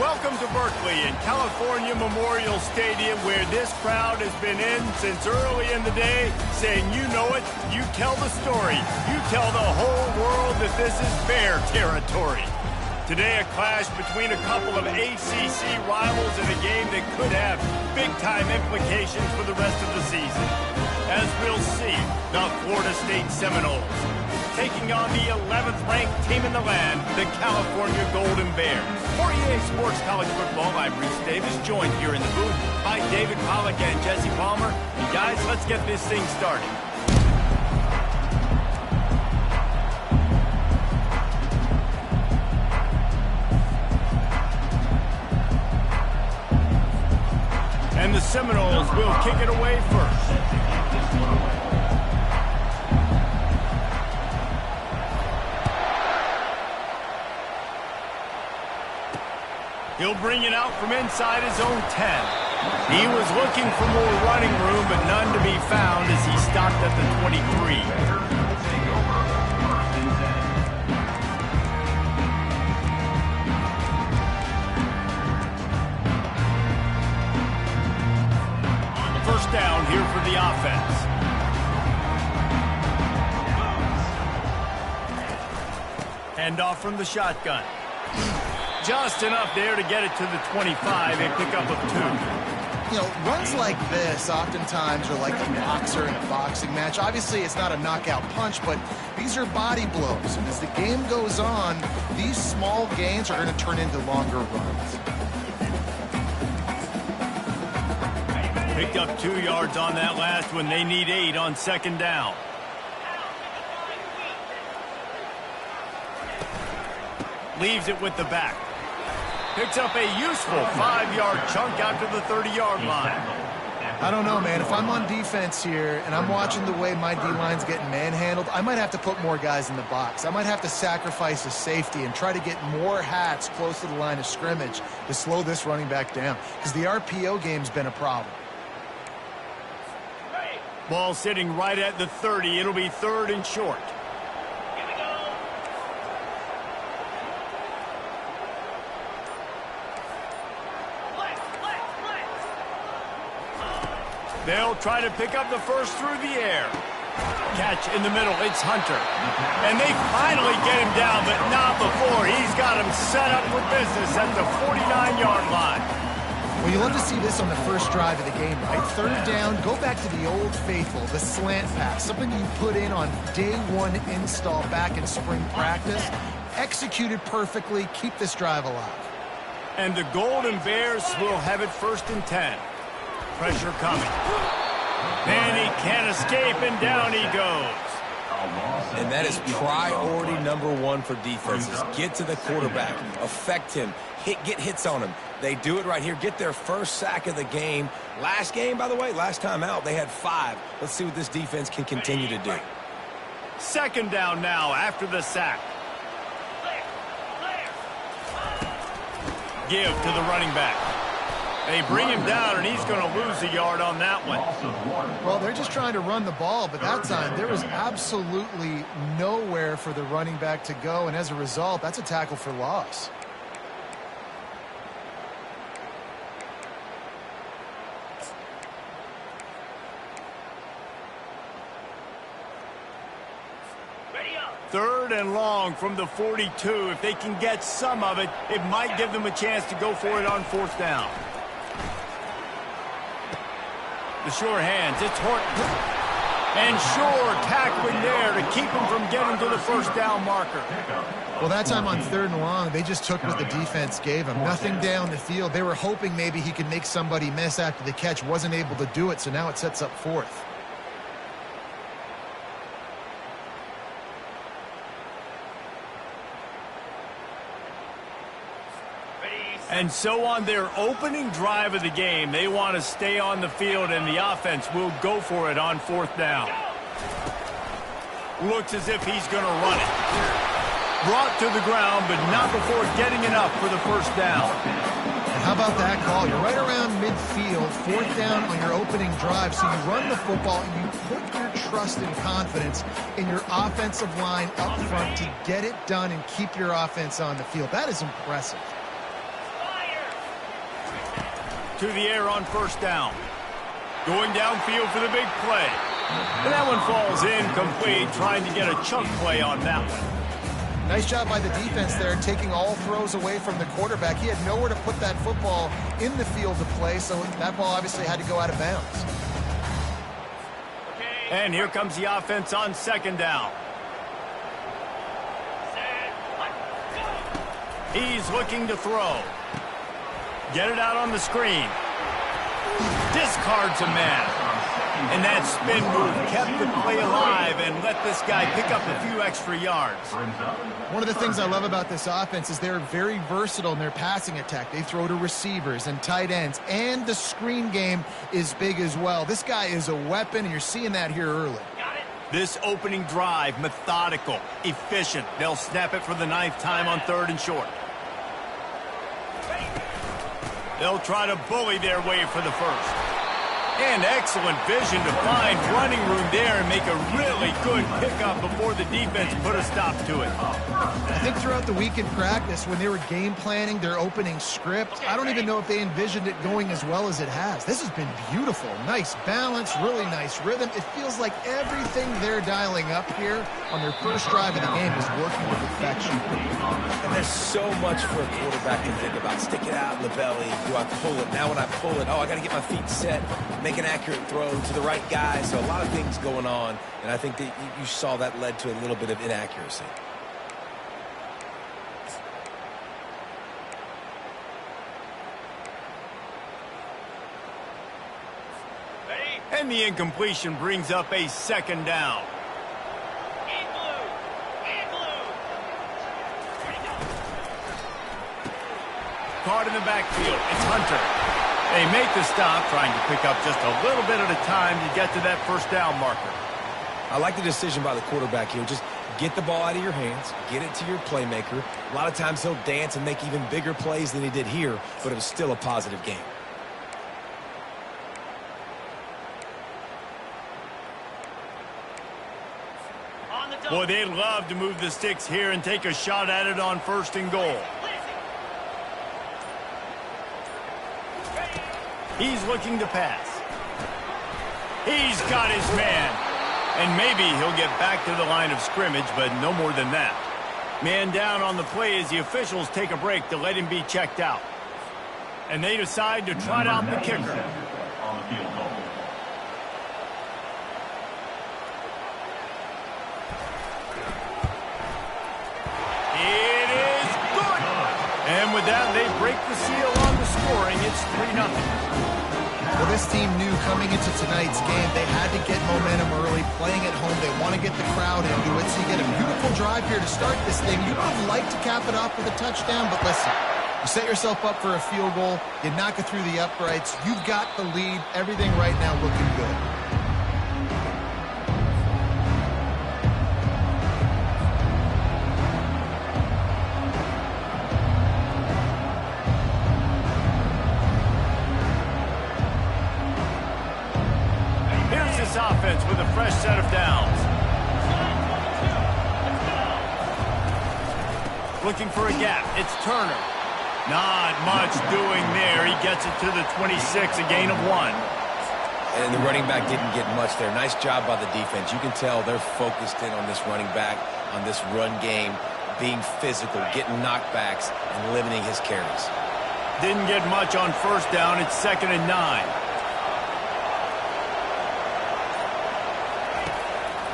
Welcome to Berkeley and California Memorial Stadium, where this crowd has been in since early in the day, saying you know it, you tell the story, you tell the whole world that this is Bear territory. Today, a clash between a couple of ACC rivals in a game that could have big-time implications for the rest of the season. As we'll see, the Florida State Seminoles taking on the 11th-ranked team in the land, the California Golden Bears. For EA Sports College Football, I'm Bruce Davis, joined here in the booth by David Pollack and Jesse Palmer. And guys, let's get this thing started. And the Seminoles will kick it away first. He'll bring it out from inside his own 10. He was looking for more running room, but none to be found as he stopped at the 23. First down here for the offense. Handoff from the shotgun. Just enough there to get it to the 25, a pickup of 2. You know, runs like this oftentimes are like a boxer in a boxing match. Obviously, it's not a knockout punch, but these are body blows. And as the game goes on, these small gains are going to turn into longer runs. Picked up 2 yards on that last one. They need 8 on second down. Leaves it with the back. Picks up a useful 5-yard chunk out to the 30-yard line. I don't know, man. If I'm on defense here and I'm watching the way my D-line's getting manhandled, I might have to put more guys in the box. I might have to sacrifice a safety and try to get more hats close to the line of scrimmage to slow this running back down, because the RPO game's been a problem. Ball sitting right at the 30. It'll be 3rd and short. They'll try to pick up the first through the air. Catch in the middle. It's Hunter. And they finally get him down, but not before. He's got him set up for business at the 49-yard line. Well, you love to see this on the first drive of the game, right? 3rd down, go back to the old faithful, the slant pass, something you put in on day 1 install back in spring practice. Executed perfectly. Keep this drive alive. And the Golden Bears will have it 1st and 10. Pressure coming. And he can't escape, and down he goes. And that is priority #1 for defenses. Get to the quarterback. Affect him. Get hits on him. They do it right here. Get their first sack of the game. Last game, by the way, last time out, they had 5. Let's see what this defense can continue to do. Second down now after the sack. Give to the running back. They bring him down, and he's going to lose a yard on that one. Well, they're just trying to run the ball, but that time there was absolutely nowhere for the running back to go, and as a result, that's a tackle for loss. Third and long from the 42. If they can get some of it, it might give them a chance to go for it on 4th down. The sure hands, it's Horton. And Shore tackling there to keep him from getting to the 1st down marker. Well, that time on 3rd and long, they just took what the defense gave him. Nothing down the field. They were hoping maybe he could make somebody miss after the catch. Wasn't able to do it, so now it sets up 4th. And so on their opening drive of the game, they want to stay on the field, and the offense will go for it on 4th down. Looks as if he's going to run it. Brought to the ground, but not before getting enough for the 1st down. And how about that call? You're right around midfield, 4th down on your opening drive, so you run the football and you put your trust and confidence in your offensive line up front to get it done and keep your offense on the field. That is impressive. to the air on first down. Going downfield for the big play. And that one falls incomplete, trying to get a chunk play on that one. Nice job by the defense there, taking all throws away from the quarterback. He had nowhere to put that football in the field to play, so that ball obviously had to go out of bounds. And here comes the offense on second down. He's looking to throw. Get it out on the screen. Discards a man. And that spin move kept the play alive and let this guy pick up a few extra yards. One of the things I love about this offense is they're very versatile in their passing attack. They throw to receivers and tight ends, and the screen game is big as well. This guy is a weapon, and you're seeing that here early. This opening drive, methodical, efficient. They'll snap it for the 9th time on 3rd and short. They'll try to bully their way for the first. And excellent vision to find running room there and make a really good pickup before the defense put a stop to it. I think throughout the week in practice, when they were game planning their opening script, I don't even know if they envisioned it going as well as it has. This has been beautiful. Nice balance, really nice rhythm. It feels like everything they're dialing up here on their first drive of the game is working to perfection. And there's so much for a quarterback to think about. Stick it out in the belly. Do I pull it? Now when I pull it, I got to get my feet set. Make an accurate throw to the right guy. So a lot of things going on, and I think that you saw that led to a little bit of inaccuracy. And the incompletion brings up a 2nd down. Caught in the backfield. It's Hunter. They make the stop, trying to pick up just a little bit at a time to get to that first down marker. I like the decision by the quarterback here. Just get the ball out of your hands, get it to your playmaker. A lot of times he'll dance and make even bigger plays than he did here, but it was still a positive game. Boy, they'd love to move the sticks here and take a shot at it on 1st and goal. He's looking to pass. He's got his man. And maybe he'll get back to the line of scrimmage, but no more than that. Man down on the play as the officials take a break to let him be checked out. And they decide to trot out the kicker. It is good. And with that, they break the seal on the scoring. It's 3-0. Well, this team knew coming into tonight's game they had to get momentum early, playing at home. They want to get the crowd into it, so you get a beautiful drive here to start this thing. You would have liked to cap it off with a touchdown, but listen, you set yourself up for a field goal, you knock it through the uprights, you've got the lead, everything right now looking good. Offense with a fresh set of downs. Looking for a gap. It's Turner. Not much doing there. He gets it to the 26, a gain of 1. And the running back didn't get much there. Nice job by the defense. You can tell they're focused in on this running back, on this run game, being physical, getting knockbacks, and limiting his carries. Didn't get much on 1st down. It's 2nd and 9.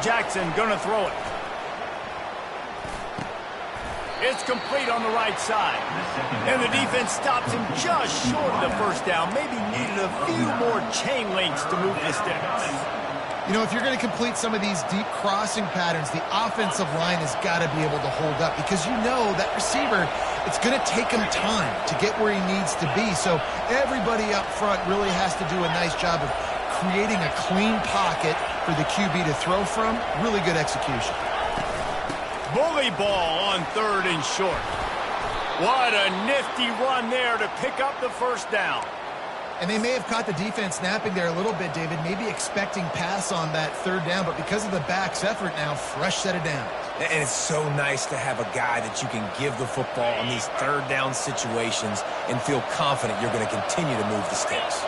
Jackson gonna throw it. It's complete on the right side. And the defense stops him just short of the 1st down. Maybe needed a few more chain links to move the sticks. You know, if you're going to complete some of these deep crossing patterns, the offensive line has got to be able to hold up, because you know that receiver, it's going to take him time to get where he needs to be. So everybody up front really has to do a nice job of creating a clean pocket for the QB to throw from. Really good execution. Bully ball on 3rd and short. What a nifty run there to pick up the 1st down. And they may have caught the defense napping there a little bit, David, maybe expecting pass on that 3rd down, but because of the back's effort now, fresh set of downs. And it's so nice to have a guy that you can give the football on these third down situations and feel confident you're going to continue to move the sticks.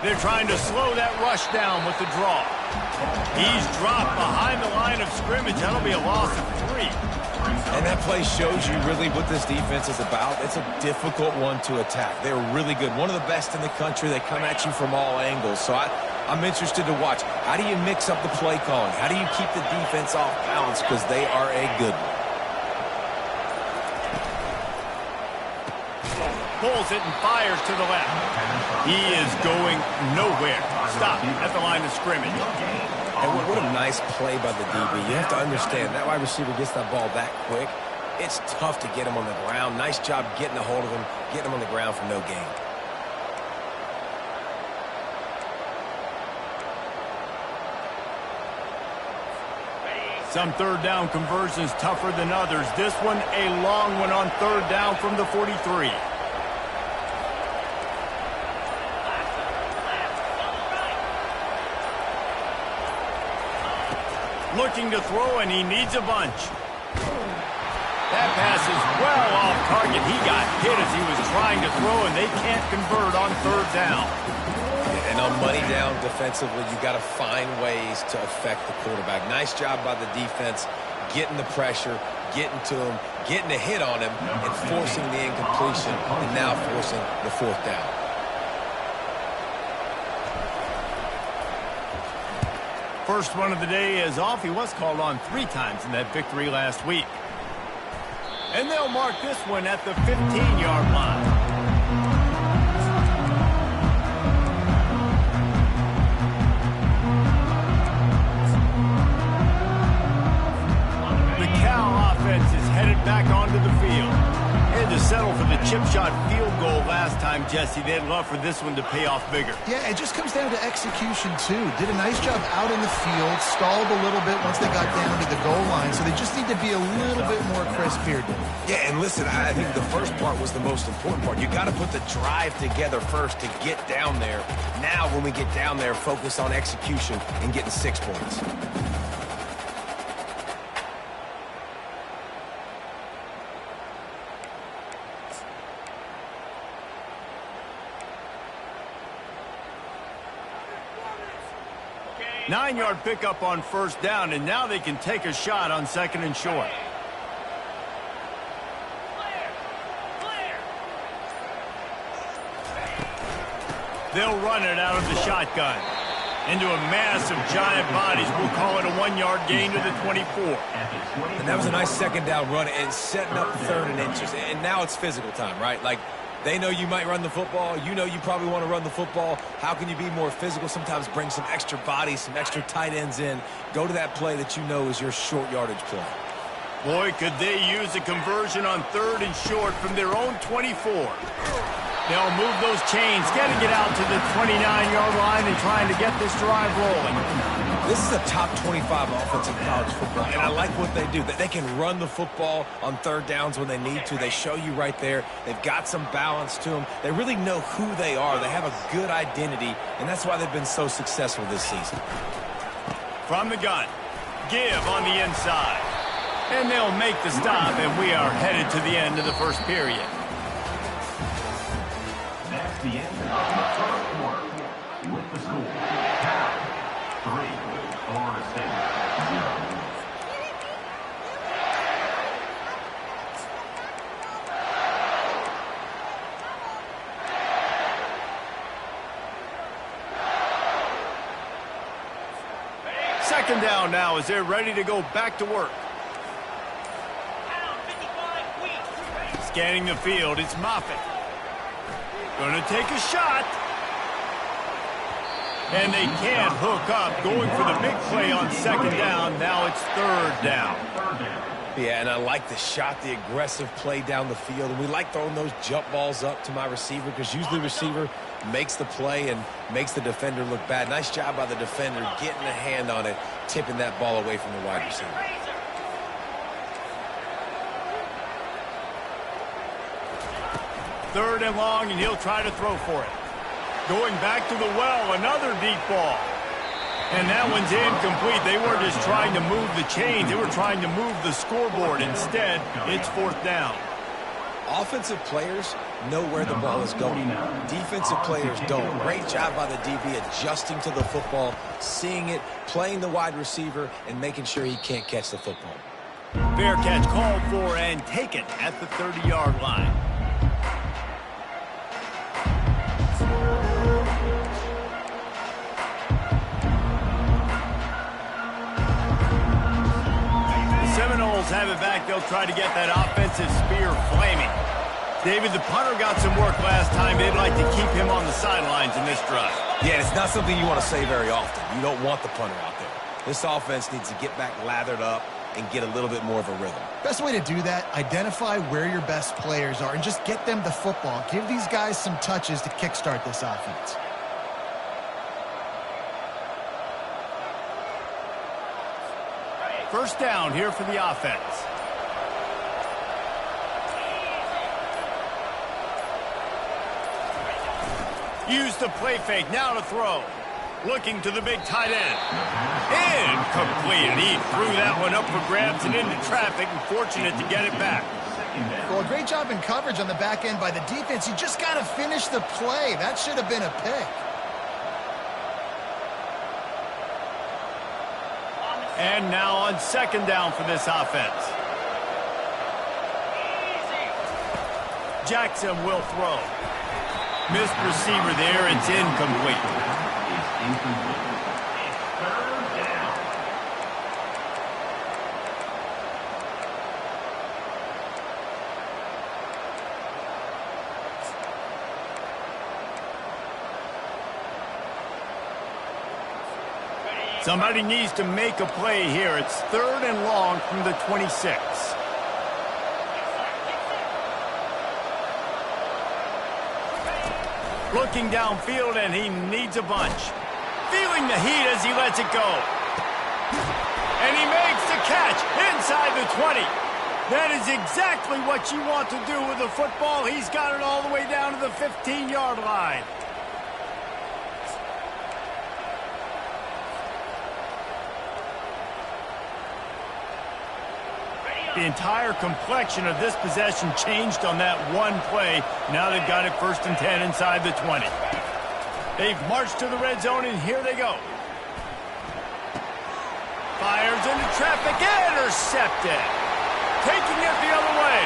They're trying to slow that rush down with the draw. He's dropped behind the line of scrimmage. That'll be a loss of 3. And that play shows you really what this defense is about. It's a difficult one to attack. They're really good. One of the best in the country. They come at you from all angles. So I'm interested to watch. How do you mix up the play calling? How do you keep the defense off balance? Because they are a good one. Pulls it and fires to the left. He is going nowhere. Stop at the line of scrimmage. And what a nice play by the DB. You have to understand, that wide receiver gets that ball that quick. It's tough to get him on the ground. Nice job getting a hold of him, getting him on the ground for no gain. Some third down conversions tougher than others. This one, a long one on third down from the 43. Looking to throw, and he needs a bunch. That pass is well off target. He got hit as he was trying to throw, and they can't convert on third down. And on money down defensively, you got to find ways to affect the quarterback. Nice job by the defense, getting the pressure, getting to him, getting a hit on him, and forcing the incompletion, and now forcing the fourth down. First one of the day is off. He was called on 3 times in that victory last week. And they'll mark this one at the 15-yard line. The Cal offense is headed back onto the field. Had to settle for the chip shot field goal last time, Jesse. They'd love for this one to pay off bigger. Yeah, it just comes down to execution, too. Did a nice job out in the field, stalled a little bit once they got down to the goal line, so they just need to be a little bit more crisp here, Dave. Yeah, and listen, I think the first part was the most important part. You got to put the drive together first to get down there. Now, when we get down there, focus on execution and getting 6 points. Nine-yard pickup on first down, and now they can take a shot on second and short. They'll run it out of the shotgun into a mass of giant bodies. We'll call it a 1-yard gain to the 24. And that was a nice second down run and setting up third and inches. And now it's physical time, right? Like, they know you might run the football. You know you probably want to run the football. How can you be more physical? Sometimes bring some extra bodies, some extra tight ends in. Go to that play that you know is your short yardage play. Boy, could they use a conversion on third and short from their own 24. They'll move those chains, got to get out to the 29-yard line and trying to get this drive rolling. This is a top 25 offense in college football, and I like what they do. They can run the football on third downs when they need to. They show you right there. They've got some balance to them. They really know who they are. They have a good identity, and that's why they've been so successful this season. From the gun, give on the inside. And they'll make the stop, and we are headed to the end of the first period. That's the end of the first quarter. With the score, Cal 3, Florida State 0. Second down now as they're ready to go back to work. Scanning the field, it's Moffitt. Going to take a shot. And they can't hook up. Going for the big play on second down. Now it's third down. Yeah, and I like the shot, the aggressive play down the field. And we like throwing those jump balls up to my receiver because usually the receiver makes the play and makes the defender look bad. Nice job by the defender getting a hand on it, tipping that ball away from the wide receiver. Third and long, and he'll try to throw for it. Going back to the well, another deep ball. And that one's incomplete. They weren't just trying to move the chains. They were trying to move the scoreboard. Instead, it's fourth down. Offensive players know where the ball is going. Defensive players don't. Great job by the DB adjusting to the football, seeing it, playing the wide receiver, and making sure he can't catch the football. Fair catch called for and taken at the 30-yard line. Seminoles have it back. They'll try to get that offensive spear flaming. David, the punter got some work last time. They'd like to keep him on the sidelines in this drive. Yeah, it's not something you want to say very often. You don't want the punter out there. This offense needs to get back lathered up and get a little bit more of a rhythm. Best way to do that, identify where your best players are and just get them the football. Give these guys some touches to kickstart this offense. First down here for the offense. Use the play fake, now to throw. Looking to the big tight end. Incomplete. And he threw that one up for grabs and into traffic, and fortunate to get it back. Well, a great job in coverage on the back end by the defense. You just got to finish the play. That should have been a pick. And now on second down for this offense. Jackson will throw. Missed receiver there. It's incomplete. Third down. Somebody needs to make a play here. It's third and long from the 26. Looking downfield, and he needs a bunch. Feeling the heat as he lets it go. And he makes the catch inside the 20. That is exactly what you want to do with the football. He's got it all the way down to the 15-yard line. The entire complexion of this possession changed on that one play. Now they've got it first and 10 inside the 20. They've marched to the red zone, and here they go. Fires into traffic, intercepted. Taking it the other way.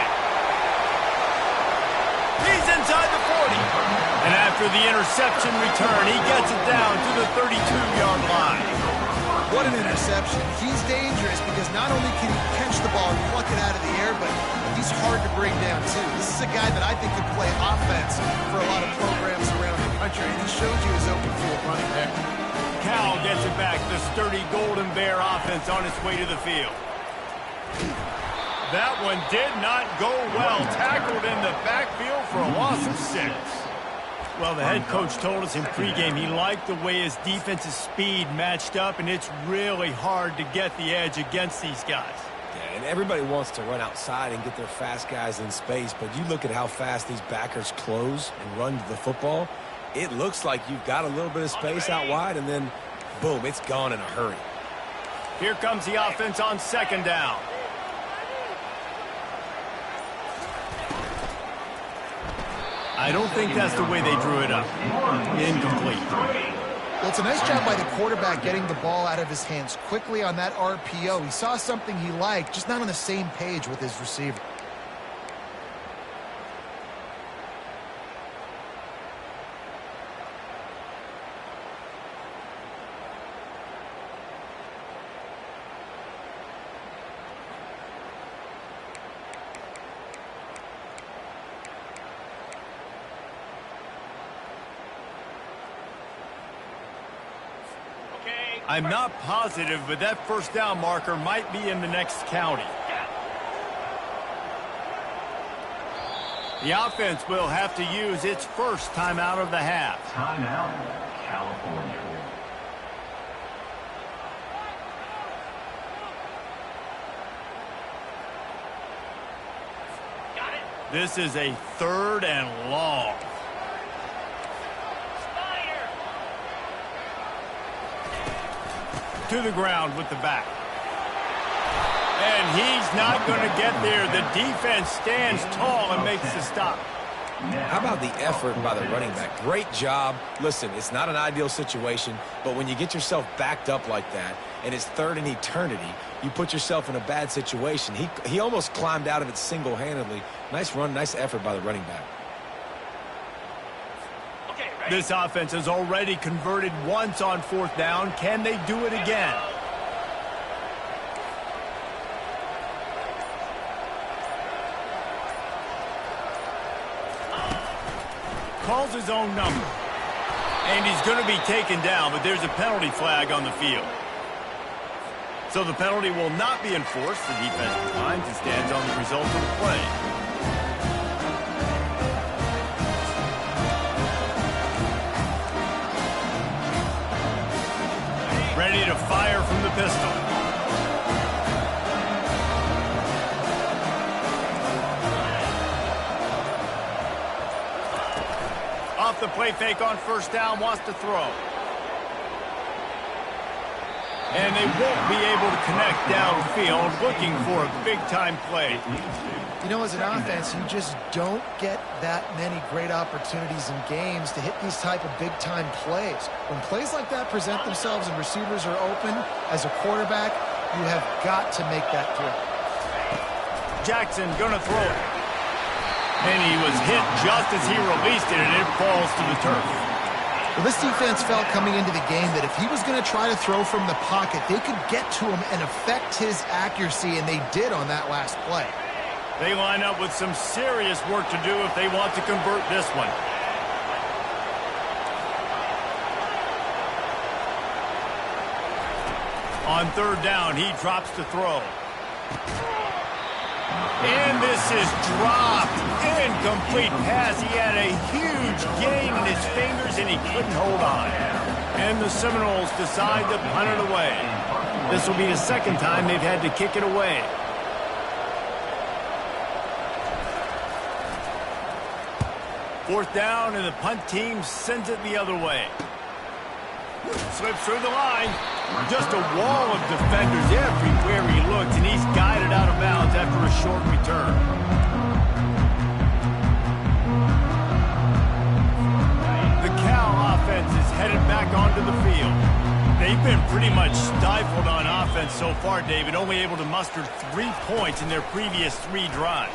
He's inside the 40. And after the interception return, he gets it down to the 32-yard line. What an interception. He's dangerous because not only can he catch the ball and pluck it out of the air, but he's hard to bring down, too. This is a guy that I think could play offense for a lot of programs around the country, and he showed you his open field running there. Cal gets it back. The sturdy Golden Bear offense on its way to the field. That one did not go well. Tackled in the backfield for a loss of 6. Well, the head coach told us in pregame he liked the way his defensive speed matched up, and it's really hard to get the edge against these guys. Yeah, and everybody wants to run outside and get their fast guys in space, but you look at how fast these backers close and run to the football, it looks like you've got a little bit of space out wide, and then, boom, it's gone in a hurry. Here comes the offense on second down. I don't think that's the way they drew it up. Incomplete. Well, it's a nice job by the quarterback getting the ball out of his hands quickly on that RPO. He saw something he liked, just not on the same page with his receiver. I'm not positive, but that first down marker might be in the next county. The offense will have to use its first timeout of the half. Timeout, California. This is a third and long. to the ground with the back. And he's not going to get there. The defense stands tall and makes the stop. How about the effort by the running back? Great job. Listen, it's not an ideal situation, but when you get yourself backed up like that, and it's third in eternity, you put yourself in a bad situation. He almost climbed out of it single-handedly. Nice run, nice effort by the running back. This offense has already converted once on 4th down. Can they do it again? Calls his own number. And he's going to be taken down, but there's a penalty flag on the field. So the penalty will not be enforced. The defense declines and stands on the result of the play. Ready to fire from the pistol. Off the play fake on 1st down, wants to throw. And they won't be able to connect downfield, looking for a big-time play. You know, as an offense, you just don't get that many great opportunities in games to hit these type of big-time plays. When plays like that present themselves and receivers are open, as a quarterback, you have got to make that throw. Jackson gonna throw it. And he was hit just as he released it, and it falls to the turf. Well, this defense felt coming into the game that if he was going to try to throw from the pocket, they could get to him and affect his accuracy, and they did on that last play. They line up with some serious work to do if they want to convert this one. On 3rd down, he drops to throw. And this is dropped. Incomplete pass. He had a huge gain in his fingers, and he couldn't hold on. And the Seminoles decide to punt it away. This will be the 2nd time they've had to kick it away. Fourth down, and the punt team sends it the other way. Slips through the line. Just a wall of defenders everywhere he looks, and he's guided out of bounds after a short return. The Cal offense is headed back onto the field. They've been pretty much stifled on offense so far, David, only able to muster 3 points in their previous 3 drives.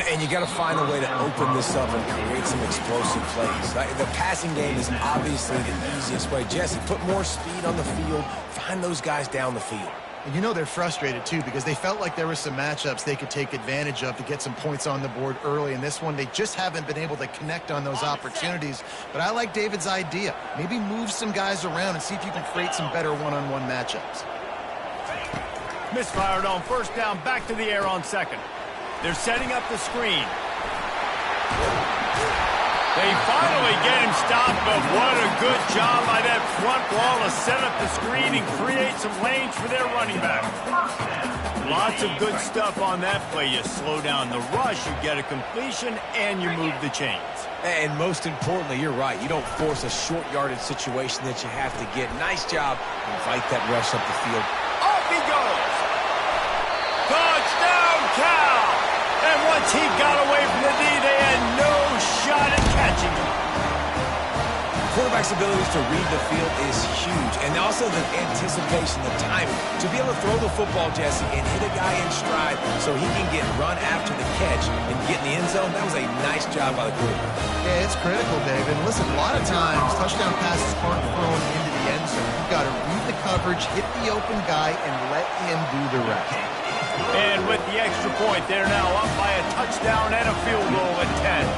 And you got to find a way to open this up and create some explosive plays. The passing game is obviously the easiest way. Jesse, put more speed on the field. Find those guys down the field. And you know they're frustrated, too, because they felt like there were some matchups they could take advantage of to get some points on the board early. In this one, they just haven't been able to connect on those opportunities. But I like David's idea. Maybe move some guys around and see if you can create some better one-on-one matchups. Misfired on 1st down, back to the air on 2nd. They're setting up the screen. They finally get him stopped, but what a good job by that front wall to set up the screen and create some lanes for their running back. Lots of good stuff on that play. You slow down the rush, you get a completion, and you move the chains. And most importantly, you're right. You don't force a short yardage situation that you have to get. Nice job. Invite that rush up the field. Off he goes. Touchdown, Cal! And once he got away from the D, they had no shot at catching him. Quarterback's abilities to read the field is huge, and also the anticipation, the timing. To be able to throw the football, Jesse, and hit a guy in stride so he can get run after the catch and get in the end zone, that was a nice job by the quarterback. Yeah, it's critical, David. And listen, a lot of times, touchdown passes aren't thrown into the end zone. You've got to read the coverage, hit the open guy, and let him do the rest. And with the extra point, they're now up by a touchdown and a field goal at 10.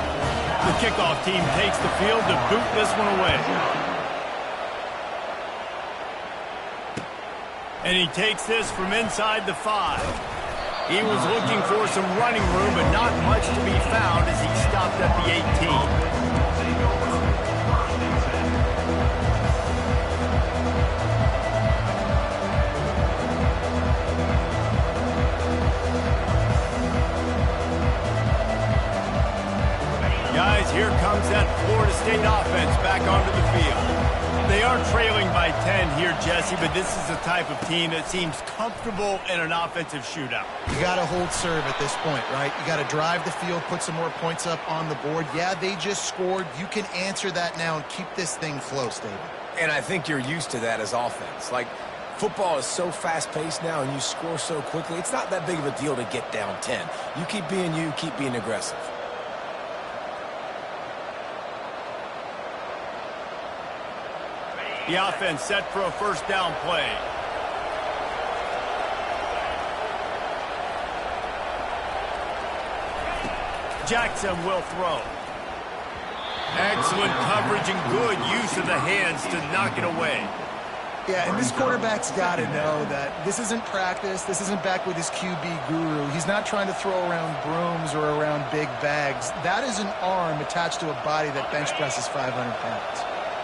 The kickoff team takes the field to boot this one away. And he takes this from inside the 5. He was looking for some running room, but not much to be found as he stopped at the 18. Guys, here comes that Florida State offense back onto the field. They are are trailing by 10 here, Jesse, but this is the type of team that seems comfortable in an offensive shootout. You got to hold serve at this point, right? You got to drive the field, put some more points up on the board. Yeah, they just scored. You can answer that now and keep this thing close, David. And I think you're used to that as offense. Like, football is so fast-paced now and you score so quickly, it's not that big of a deal to get down 10. You keep being aggressive. The offense set for a first down play. Jackson will throw. Excellent coverage and good use of the hands to knock it away. Yeah, and this quarterback's got to know that this isn't practice. This isn't back with his QB guru. He's not trying to throw around brooms or around big bags. That is an arm attached to a body that bench presses 500 pounds.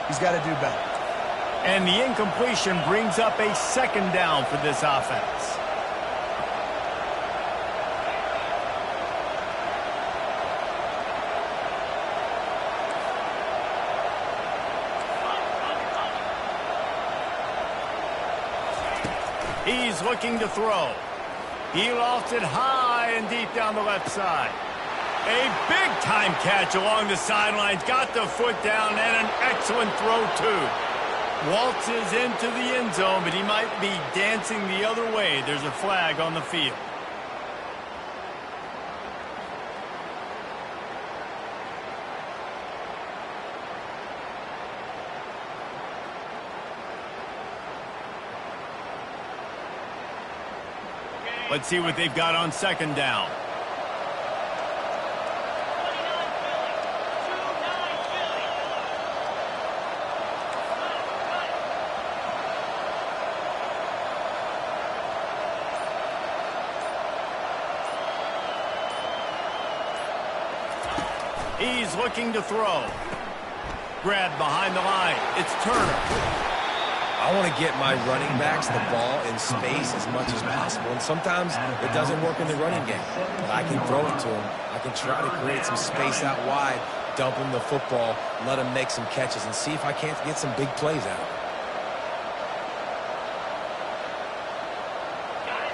He's got to do better. And the incompletion brings up a second down for this offense. He's looking to throw. He lofts it high and deep down the left side. A big-time catch along the sidelines. Got the foot down and an excellent throw, too. Waltzes into the end zone, but he might be dancing the other way. There's a flag on the field. Let's see what they've got on second down. He's looking to throw. Grabbed behind the line. It's Turner. I want to get my running backs the ball in space as much as possible, and sometimes it doesn't work in the running game. But I can throw it to them. I can try to create some space out wide, dump them the football, let them make some catches, and see if I can't get some big plays out of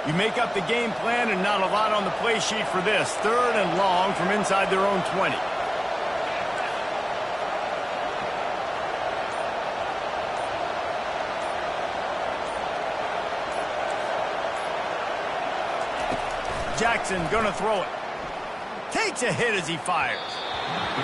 it. You make up the game plan and not a lot on the play sheet for this. Third and long from inside their own 20. Jackson gonna throw it. Takes a hit as he fires.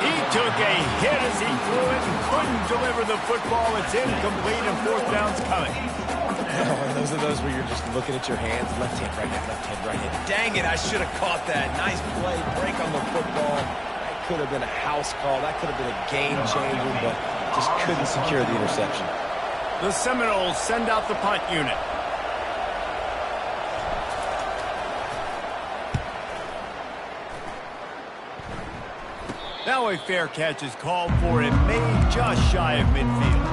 He took a hit as he threw it and couldn't deliver the football. It's incomplete and fourth down's coming. Oh, those are those where you're just looking at your hands. Left hand, right hand, left hand, right hand. Dang it, I should have caught that. Nice play, break on the football. That could have been a house call. That could have been a game changer, but just couldn't secure the interception. The Seminoles send out the punt unit. Now a fair catch is called for. It may just shy of midfield.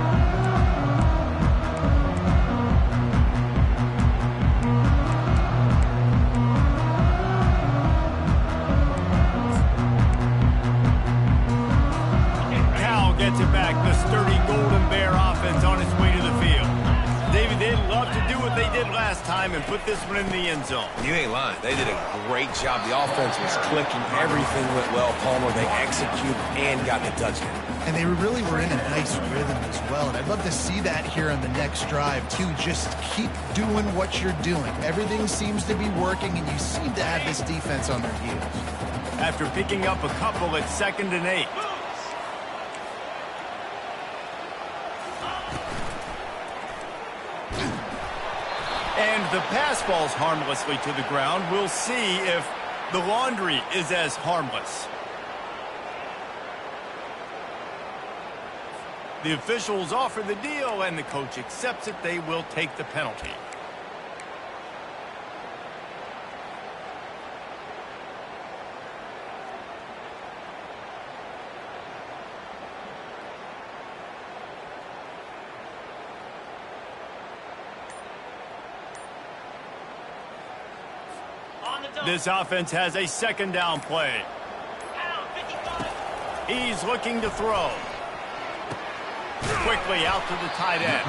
Cal gets it back. The sturdy Golden Bear offense on its way to the field. David, they'd love to do what they did last time and put this one in the end zone. You ain't lying. They did a great job. The offense was clicking. Everything went well. Palmer, they executed and got the touchdown. And they really were in a nice rhythm as well. And I'd love to see that here on the next drive, too. Just keep doing what you're doing. Everything seems to be working, and you seem to have this defense on their heels. After picking up a couple at 2nd and 8. And the pass falls harmlessly to the ground. We'll see if the laundry is as harmless. The officials offer the deal, and the coach accepts it. They will take the penalty. This offense has a 2nd down play. He's looking to throw. quickly out to the tight end.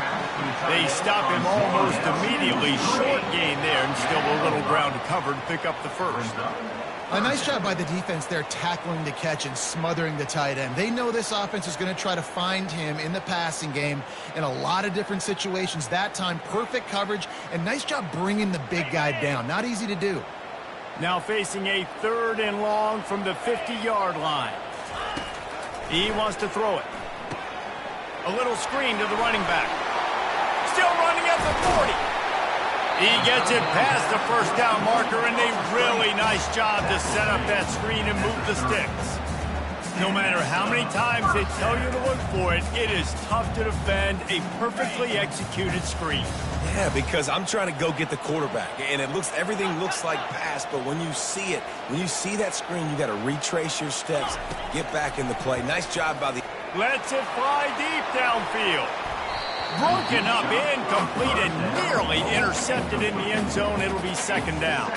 They stop him almost immediately. Short gain there, and still a little ground to cover to pick up the first. A nice job by the defense there tackling the catch and smothering the tight end. They know this offense is going to try to find him in the passing game in a lot of different situations. That time, perfect coverage, and nice job bringing the big guy down. Not easy to do. Now facing a 3rd and long from the 50-yard line. He wants to throw it. A little screen to the running back. Still running at the 40. He gets it past the first down marker, and a really nice job to set up that screen and move the sticks. No matter how many times they tell you to look for it, it is tough to defend a perfectly executed screen. Yeah, because I'm trying to go get the quarterback, and everything looks like pass, but when you see it, when you see that screen, you got to retrace your steps, get back in the play. Nice job by the... Lets it fly deep downfield. Broken up, incomplete, and nearly intercepted in the end zone. It'll be 2nd down.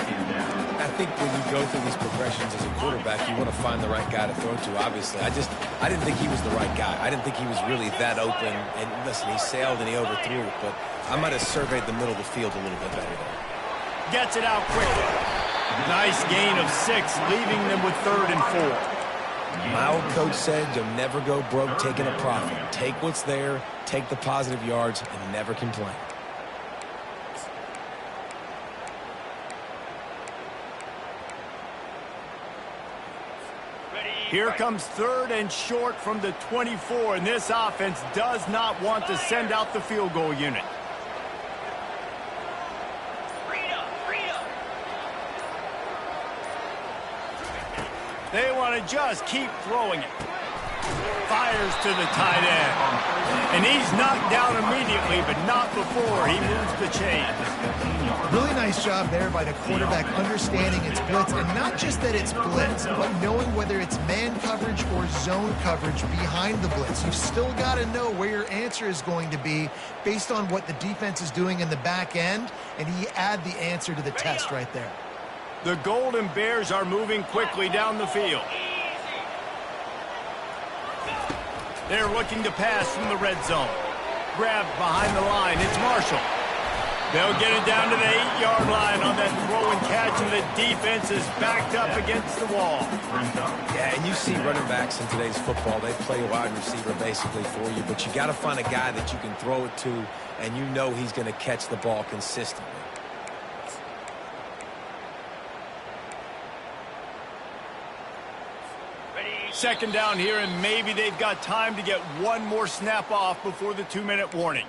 I think when you go through these progressions as a quarterback, you want to find the right guy to throw to, obviously. I didn't think he was the right guy. I didn't think he was really that open. And listen, he sailed and he overthrew it, but I might have surveyed the middle of the field a little bit better there. Gets it out quickly. Nice gain of 6, leaving them with 3rd and 4. My old coach said you'll never go broke taking a profit. Take what's there, take the positive yards, and never complain. Here comes 3rd and short from the 24, and this offense does not want to send out the field goal unit. They want to just keep throwing it. Fires to the tight end. And he's knocked down immediately, but not before he moves the chains. Really nice job there by the quarterback understanding it's blitz, and not just that it's blitz, but knowing whether it's man coverage or zone coverage behind the blitz. You've still got to know where your answer is going to be based on what the defense is doing in the back end, and he add the answer to the test right there. The Golden Bears are moving quickly down the field. They're looking to pass from the red zone. Grabbed behind the line. It's Marshall. They'll get it down to the 8-yard line on that throw and catch, and the defense is backed up against the wall. Yeah, and you see running backs in today's football, they play wide receiver basically for you, but you got to find a guy that you can throw it to, and you know he's going to catch the ball consistently. Second down here, and maybe they've got time to get one more snap off before the 2-minute warning.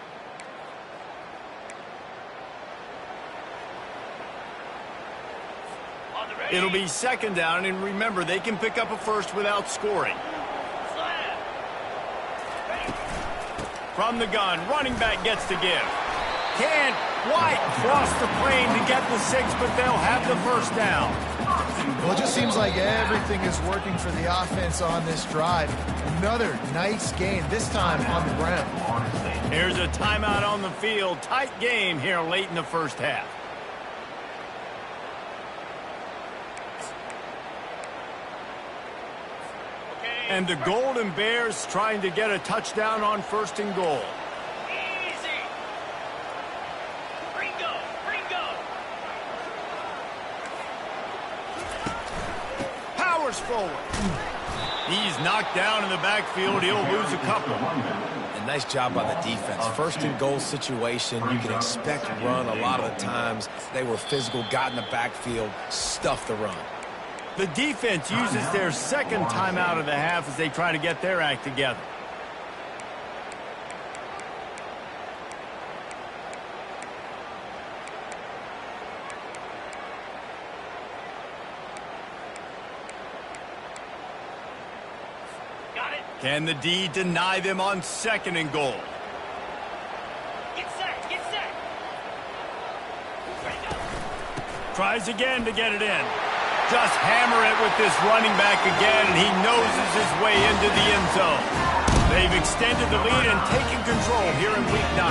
It'll be 2nd down, and remember, they can pick up a first without scoring. From the gun, running back gets to give. Can't quite cross the plane to get the 6, but they'll have the first down. Well, it just seems like everything is working for the offense on this drive. Another nice gain, this time on the ground. Here's a timeout on the field. Tight game here late in the first half. And the Golden Bears trying to get a touchdown on 1st and goal. Easy. Ringo. Powers forward. He's knocked down in the backfield. He'll lose a couple. And nice job by the defense. 1st and goal situation, you can expect run a lot of the times. They were physical, got in the backfield, stuffed the run. The defense uses their 2nd timeout of the half as they try to get their act together. Got it. Can the D deny them on 2nd and goal? Get set. Ready to go. Tries again to get it in. Just hammer it with this running back again, and he noses his way into the end zone. They've extended the lead and taken control here in Week 9.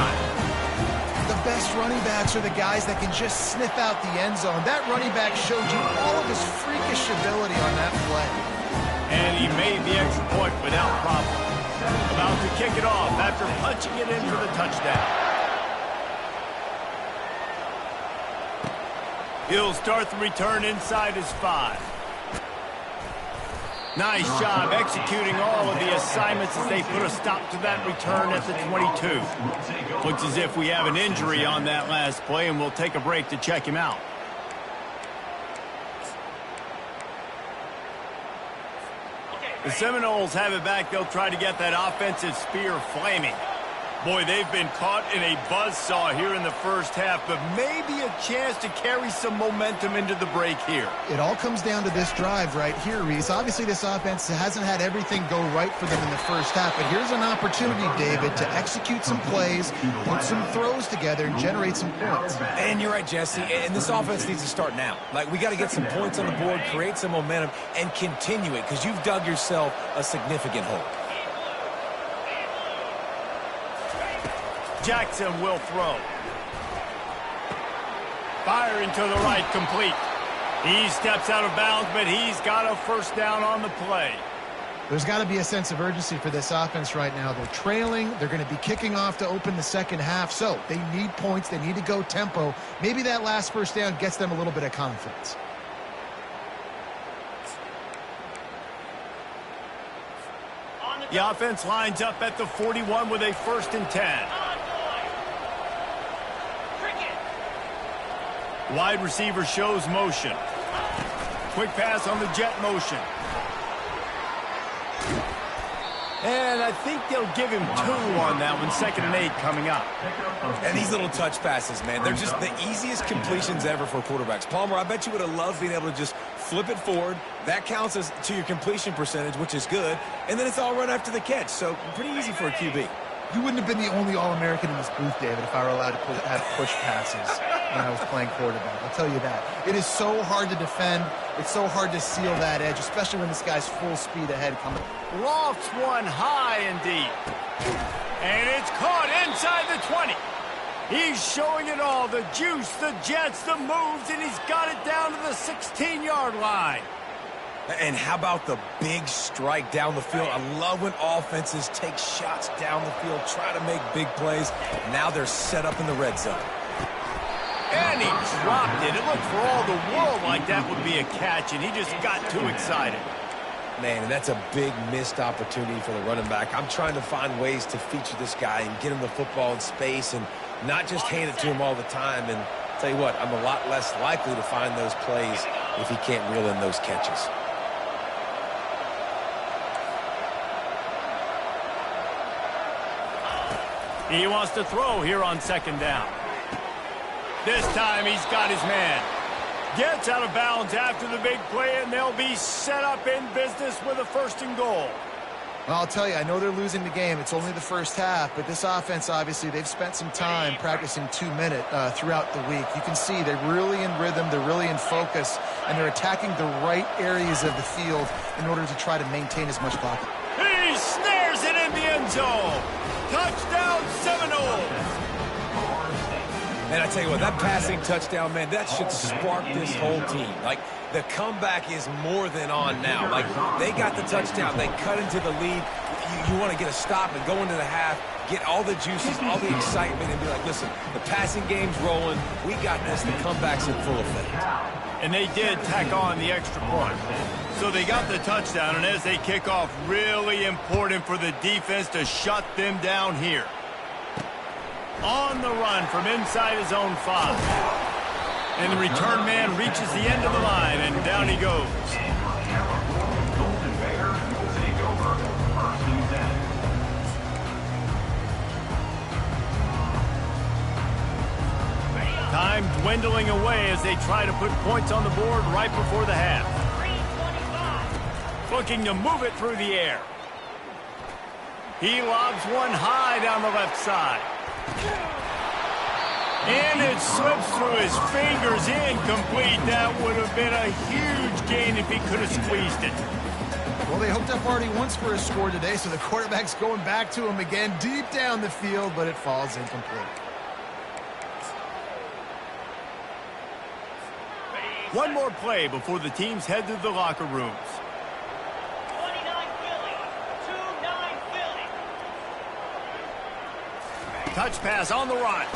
The best running backs are the guys that can just sniff out the end zone. That running back showed you all of his freakish ability on that play. And he made the extra point without problem. About to kick it off after punching it in for the touchdown. He'll start the return inside his 5. Nice job executing all of the assignments as they put a stop to that return at the 22. Looks as if we have an injury on that last play, and we'll take a break to check him out. The Seminoles have it back. They'll try to get that offensive spear flaming. Boy, they've been caught in a buzzsaw here in the first half, but maybe a chance to carry some momentum into the break here. It all comes down to this drive right here, Reese. Obviously, this offense hasn't had everything go right for them in the first half, but here's an opportunity, David, to execute some plays, put some throws together, and generate some points. And you're right, Jesse, and this offense needs to start now. Like, we got to get some points on the board, create some momentum, and continue it, because you've dug yourself a significant hole. Jackson will throw. Firing to the right, complete. He steps out of bounds, but he's got a first down on the play. There's got to be a sense of urgency for this offense right now. They're trailing. They're going to be kicking off to open the second half, so they need points. They need to go tempo. Maybe that last first down gets them a little bit of confidence. The offense lines up at the 41 with a 1st and 10. Wide receiver shows motion. Quick pass on the jet motion. And I think they'll give him 2 on that one. 2nd and 8 coming up. And these little touch passes, man, they're just the easiest completions ever for quarterbacks. Palmer, I bet you would have loved being able to just flip it forward. That counts as to your completion percentage, which is good. And then it's all run after the catch. So pretty easy for a QB. You wouldn't have been the only All-American in this booth, David, if I were allowed to have push passes when I was playing quarterback. I'll tell you that. It is so hard to defend. It's so hard to seal that edge, especially when this guy's full speed ahead coming. Lofts one high and deep. And it's caught inside the 20. He's showing it all. The juice, the jets, the moves, and he's got it down to the 16-yard line. And how about the big strike down the field? I love when offenses take shots down the field, try to make big plays. Now they're set up in the red zone. And he dropped it. It looked for all the world like that would be a catch, and he just got too excited. Man, and that's a big missed opportunity for the running back. I'm trying to find ways to feature this guy and get him the football in space and not just hand it to him all the time. And I'll tell you what, I'm a lot less likely to find those plays if he can't reel in those catches. He wants to throw here on 2nd down. This time he's got his man. Gets out of bounds after the big play, and they'll be set up in business with a 1st and goal. Well, I'll tell you, I know they're losing the game. It's only the first half, but this offense, obviously, they've spent some time practicing 2-minute throughout the week. You can see they're really in rhythm, they're really in focus, and they're attacking the right areas of the field in order to try to maintain as much clock. He snares it in the end zone. Touchdown, Seminoles. And I tell you what, that passing touchdown, man, that should spark this whole team. Like, the comeback is more than on now. Like, they got the touchdown. They cut into the lead. You want to get a stop and go into the half, get all the juices, all the excitement, and be like, listen, the passing game's rolling. We got this. The comeback's in full effect. And they did tack on the extra point. So they got the touchdown, and as they kick off, really important for the defense to shut them down here. On the run from inside his own 5. And the return man reaches the end of the line, and down he goes. Time dwindling away as they try to put points on the board right before the half. Looking to move it through the air. He lobs one high down the left side. And it slips through his fingers, incomplete. That would have been a huge gain if he could have squeezed it. Well, they hooked up already once for a score today, so the quarterback's going back to him again deep down the field, but it falls incomplete. One more play before the teams head to the locker rooms. 29 Philly, 2-9 Philly. Touch pass on the run.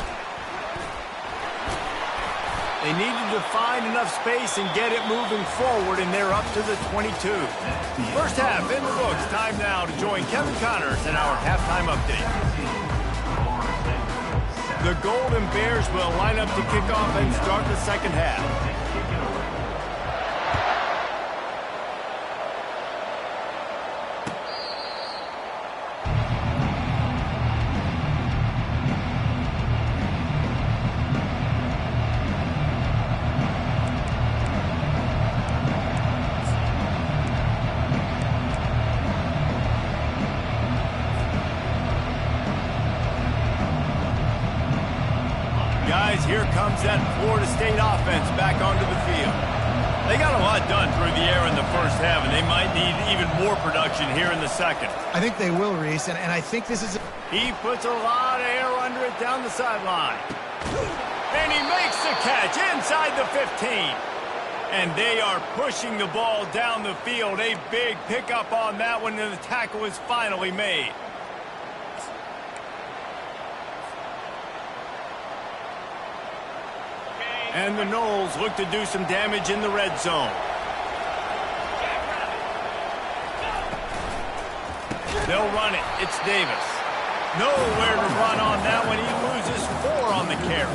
They needed to find enough space and get it moving forward, and they're up to the 22. First half in the books. Time now to join Kevin Connors in our halftime update. The Golden Bears will line up to kick off and start the second half. Guys, here comes that Florida State offense back onto the field. They got a lot done through the air in the first half, and they might need even more production here in the second. I think they will, Reese, and I think this is... He puts a lot of air under it down the sideline. And he makes the catch inside the 15. And they are pushing the ball down the field. A big pickup on that one, and the tackle is finally made. And the Noles look to do some damage in the red zone. They'll run it. It's Davis. Nowhere to run on that one. He loses 4 on the carry.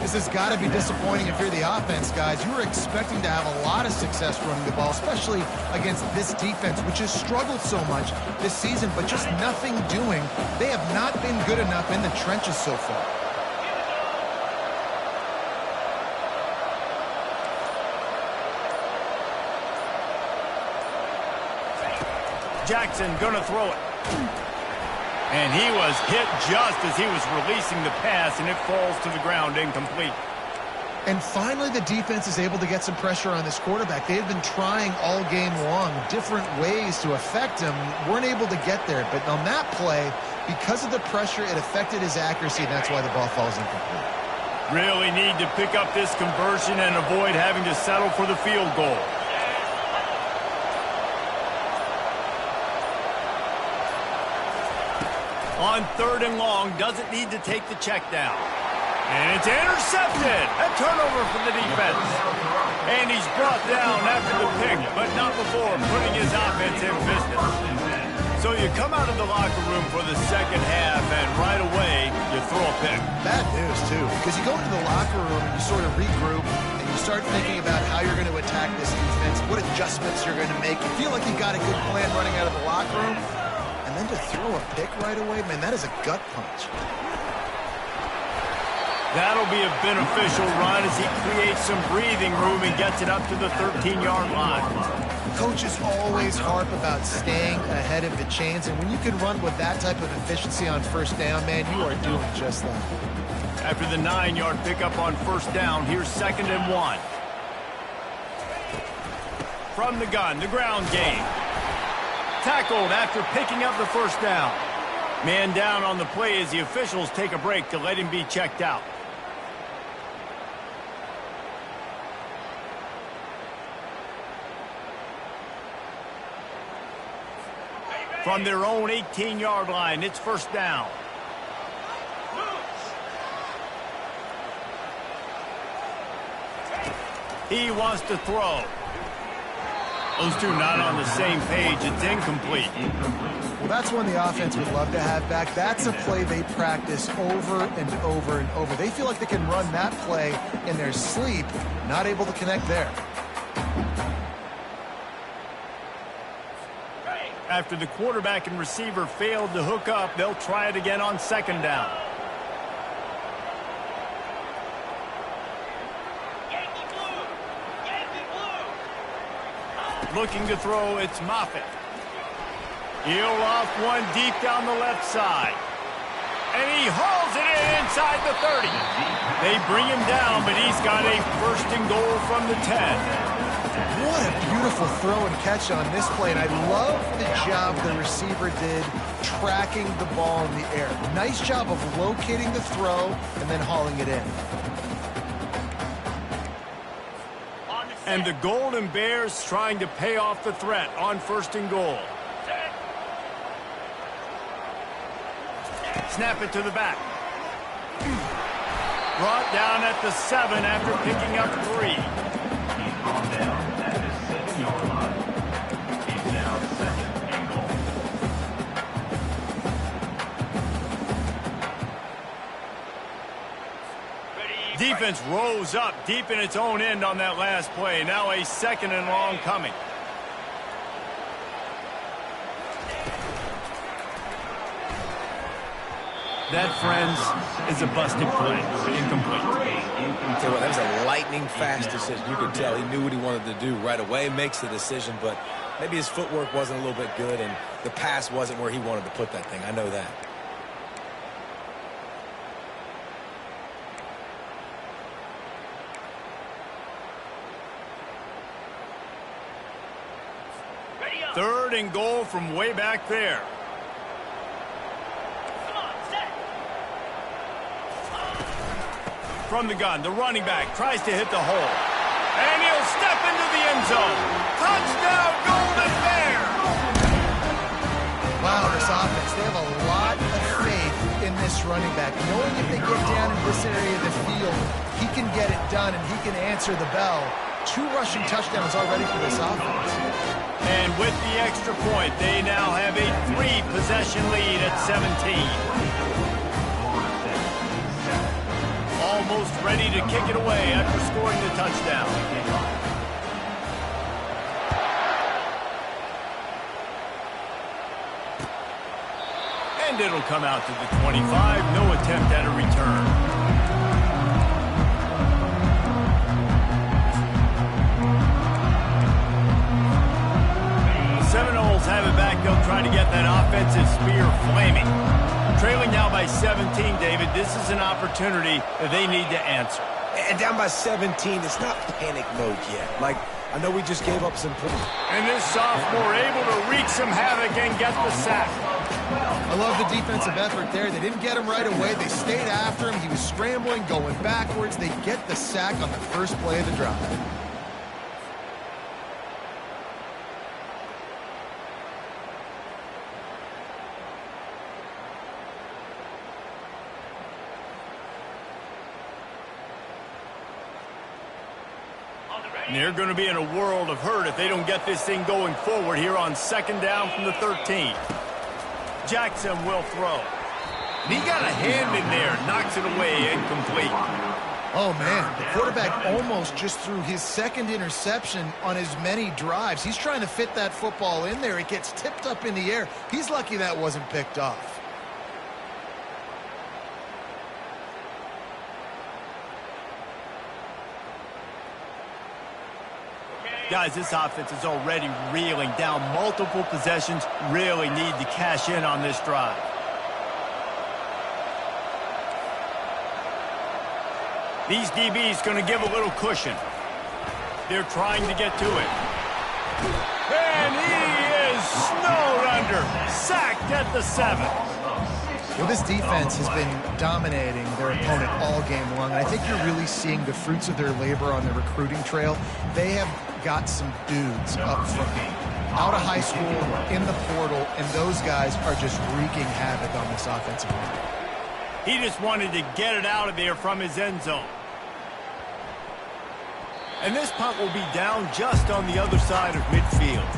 This has got to be disappointing if you're the offense, guys. You were expecting to have a lot of success running the ball, especially against this defense, which has struggled so much this season, but just nothing doing. They have not been good enough in the trenches so far. Jackson gonna throw it. And he was hit just as he was releasing the pass, and it falls to the ground incomplete. And finally, the defense is able to get some pressure on this quarterback. They've been trying all game long different ways to affect him. Weren't able to get there. But on that play, because of the pressure, it affected his accuracy, and that's why the ball falls incomplete. Really need to pick up this conversion and avoid having to settle for the field goal. On 3rd and long, doesn't need to take the check down. And it's intercepted. A turnover for the defense. And he's brought down after the pick, but not before putting his offense in business. So you come out of the locker room for the second half, and right away, you throw a pick. Bad news, too, because you go into the locker room and you sort of regroup, and you start thinking about how you're going to attack this defense, what adjustments you're going to make. You feel like you got a good plan running out of the locker room. And then to throw a pick right away, man, that is a gut punch. That'll be a beneficial run as he creates some breathing room and gets it up to the 13-yard line. Coaches always harp about staying ahead of the chains, and when you can run with that type of efficiency on first down, man, you are doing just that. After the 9-yard pickup on first down, here's 2nd and 1. From the gun, the ground game. Tackled after picking up the first down. Man down on the play as the officials take a break to let him be checked out. From their own 18-yard line, it's first down. He wants to throw. Those two not on the same page. It's incomplete. Well, that's one the offense would love to have back. That's a play they practice over and over and over. They feel like they can run that play in their sleep, not able to connect there. After the quarterback and receiver failed to hook up, they'll try it again on 2nd down. Looking to throw, it's Moffitt. He'll off one deep down the left side. And he hauls it in inside the 30. They bring him down, but he's got a 1st and goal from the 10. What a beautiful throw and catch on this play, and I love the job the receiver did tracking the ball in the air. Nice job of locating the throw and then hauling it in. And the Golden Bears trying to pay off the threat on 1st and goal. Snap it to the back. Brought down at the 7 after picking up 3. He's brought down at the 7-yard line. He's now 2nd and goal. Defense rose up deep in its own end on that last play. Now a 2nd and long coming. That, friends, is a busted play. Incomplete. Tell you what, that was a lightning-fast decision. You could tell he knew what he wanted to do right away, makes the decision, but maybe his footwork wasn't a little bit good, and the pass wasn't where he wanted to put that thing. I know that. Third and goal from way back there. From the gun, the running back tries to hit the hole. And he'll step into the end zone. Touchdown, Golden Bear! Wow, this offense, they have a lot of faith in this running back. Knowing if they get down in this area of the field, he can get it done and he can answer the bell. 2 rushing touchdowns already for this offense. And with the extra point, they now have a 3-possession lead at 17. Almost ready to kick it away after scoring the touchdown. And it'll come out to the 25. No attempt at a return. The Seminoles have it back. They'll try to get that offensive spear flaming. Trailing now by 17, David. This is an opportunity that they need to answer. And down by 17, it's not panic mode yet. Like, I know we just gave up some points. And this sophomore able to wreak some havoc and get the sack. I love the defensive effort there. They didn't get him right away. They stayed after him. He was scrambling, going backwards. They get the sack on the first play of the drive. And they're going to be in a world of hurt if they don't get this thing going forward here on 2nd down from the 13. Jackson will throw. And he got a hand in there, knocks it away, incomplete. Oh, man, the quarterback almost just threw his 2nd interception on as many drives. He's trying to fit that football in there. It gets tipped up in the air. He's lucky that wasn't picked off. Guys, this offense is already reeling down multiple possessions. Really need to cash in on this drive. These DBs going to give a little cushion. They're trying to get to it. And he is snowed under. Sacked at the 7. Well, this defense has been dominating their opponent all game long, and I think you're really seeing the fruits of their labor on the recruiting trail. They have got some dudes up front, out of high school, in the portal, and those guys are just wreaking havoc on this offensive line. He just wanted to get it out of there from his end zone. And this punt will be down just on the other side of midfield.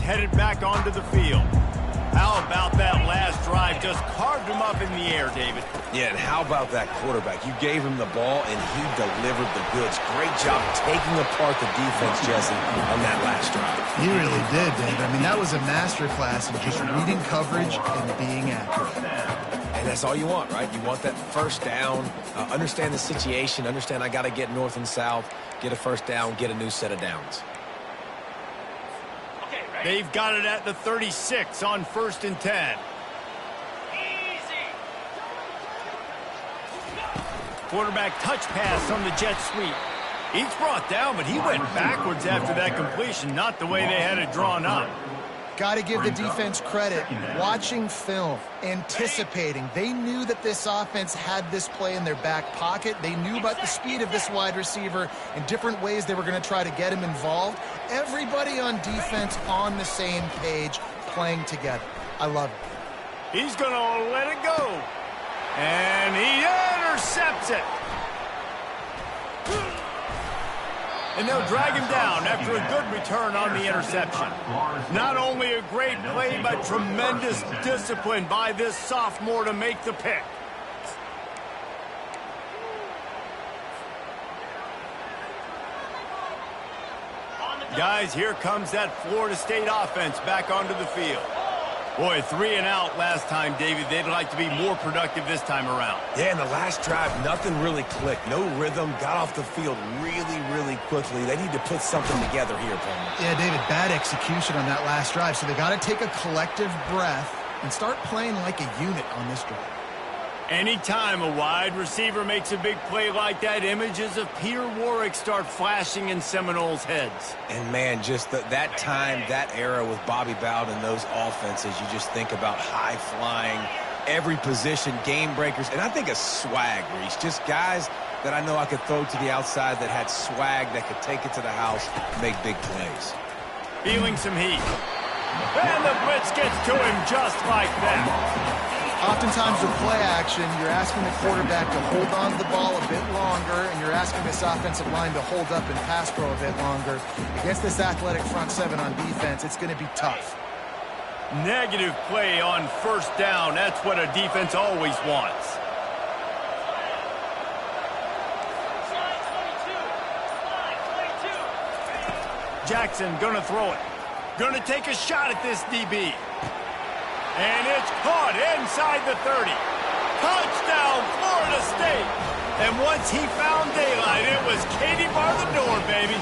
Headed back onto the field. How about that last drive? Just carved him up in the air, David. Yeah, and how about that quarterback? You gave him the ball, and he delivered the goods. Great job taking apart the defense, Jesse, on that last drive. He really did, David. I mean, that was a masterclass in just reading coverage and being accurate. And that's all you want, right? You want that first down, understand the situation, understand I got to get north and south, get a first down, get a new set of downs. They've got it at the 36 on 1st and 10. Easy. Quarterback touch pass on the jet sweep. He's brought down, but he went backwards after that completion, not the way they had it drawn up. Got to give the defense credit. Watching film, anticipating. They knew that this offense had this play in their back pocket. They knew about the speed of this wide receiver and different ways they were going to try to get him involved. Everybody on defense on the same page, playing together. I love it. He's going to let it go. And he intercepts it. And they'll drag him down after a good return on the interception. Not only a great play, but tremendous discipline by this sophomore to make the pick. Guys, here comes that Florida State offense back onto the field. Boy, 3 and out last time, David. They'd like to be more productive this time around. Yeah, in the last drive, nothing really clicked. No rhythm, got off the field really quickly. They need to put something together here, Palmer. Yeah, David, bad execution on that last drive. So they got to take a collective breath and start playing like a unit on this drive. Anytime a wide receiver makes a big play like that, images of Peter Warrick start flashing in Seminoles' heads. And, man, just that time, that era with Bobby Bowden and those offenses, you just think about high-flying, every position, game breakers, and I think of swag, Reese. Just guys that I know I could throw to the outside that had swag that could take it to the house, make big plays. Feeling some heat. And the blitz gets to him just like that. Oftentimes with play action, you're asking the quarterback to hold on to the ball a bit longer, and you're asking this offensive line to hold up and pass pro a bit longer. Against this athletic front seven on defense, it's going to be tough. Negative play on first down. That's what a defense always wants. Jackson gonna throw it. Gonna take a shot at this DB. And it's caught inside the 30. Touchdown, Florida State. And once he found daylight, it was Katie bar the door, baby.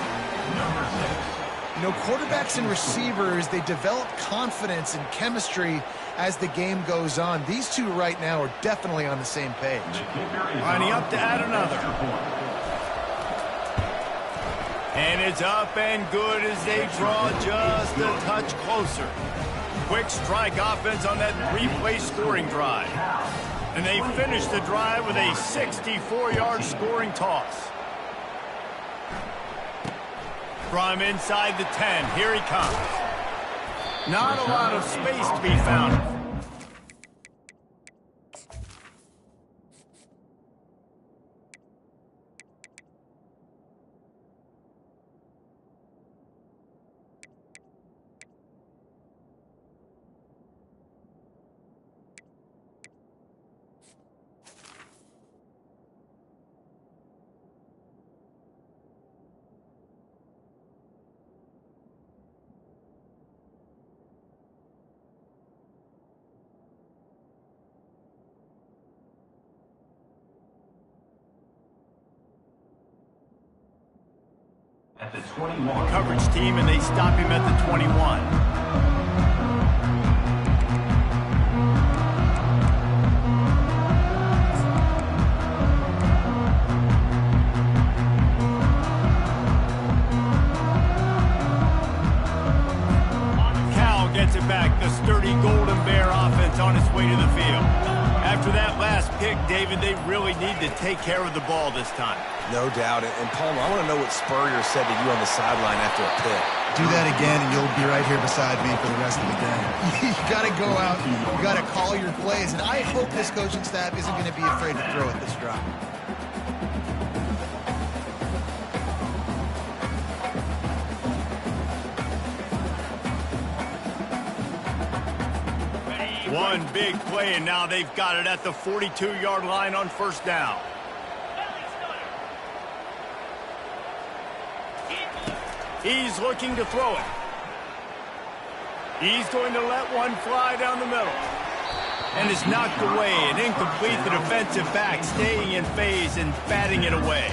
You know, quarterbacks and receivers, they develop confidence and chemistry as the game goes on. These two right now are definitely on the same page. Lining up to add another. And it's up and good as they draw just a touch closer. Quick strike offense on that replay scoring drive. And they finish the drive with a 64-yard scoring toss. From inside the 10, here he comes. Not a lot of space to be found. At the 21. Coverage team, and they stop him at the 21. Cal gets it back. The sturdy Golden Bear offense on its way to the field. After that last pick, David, they really need to take care of the ball this time. No doubt. And Palmer, I want to know what Spurrier said to you on the sideline after a pick. Do that again, and you'll be right here beside me for the rest of the game. You got to go out. You got to call your plays. And I hope this coaching staff isn't going to be afraid to throw at this drive. One big play, and now they've got it at the 42-yard line on first down. He's looking to throw it. He's going to let one fly down the middle. And it's knocked away and incomplete. The defensive back staying in phase and batting it away.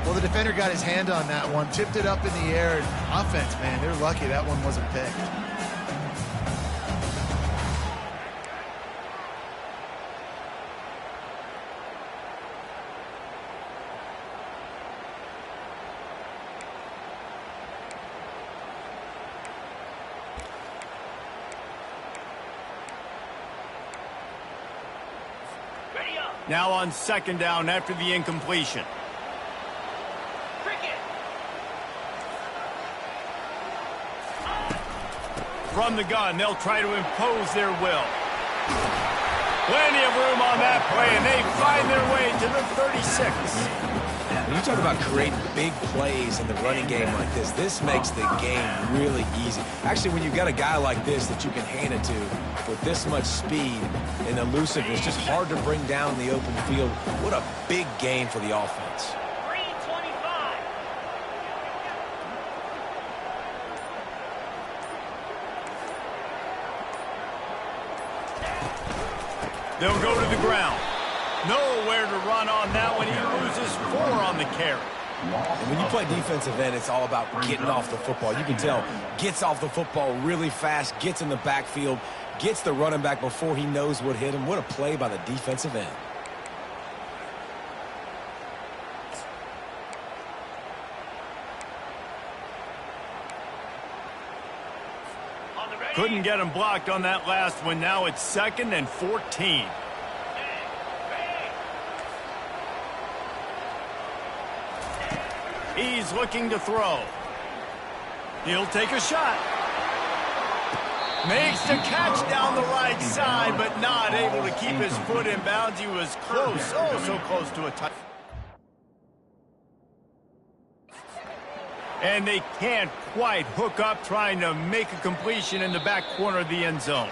Well, the defender got his hand on that one, tipped it up in the air. Offense, man, they're lucky that one wasn't picked. Ready up. Now on second down after the incompletion. Cricket. From the gun, they'll try to impose their will. Plenty of room on that play, and they find their way to the 36. When you talk about creating big plays in the running game like this makes the game really easy. Actually, when you've got a guy like this that you can hand it to with this much speed and elusiveness, just hard to bring down the open field. What a big gain for the offense. 325. They'll go to the ground. Nowhere to run on that one. He loses 4 on the carry. And when you play defensive end, it's all about getting off the football. You can tell, gets off the football really fast, gets in the backfield, gets the running back before he knows what hit him. What a play by the defensive end. On the ready. Couldn't get him blocked on that last one. Now it's 2nd and 14. He's looking to throw. He'll take a shot. Makes the catch down the right side, but not able to keep his foot in bounds. He was close, oh, so close to a touchdown. And they can't quite hook up trying to make a completion in the back corner of the end zone.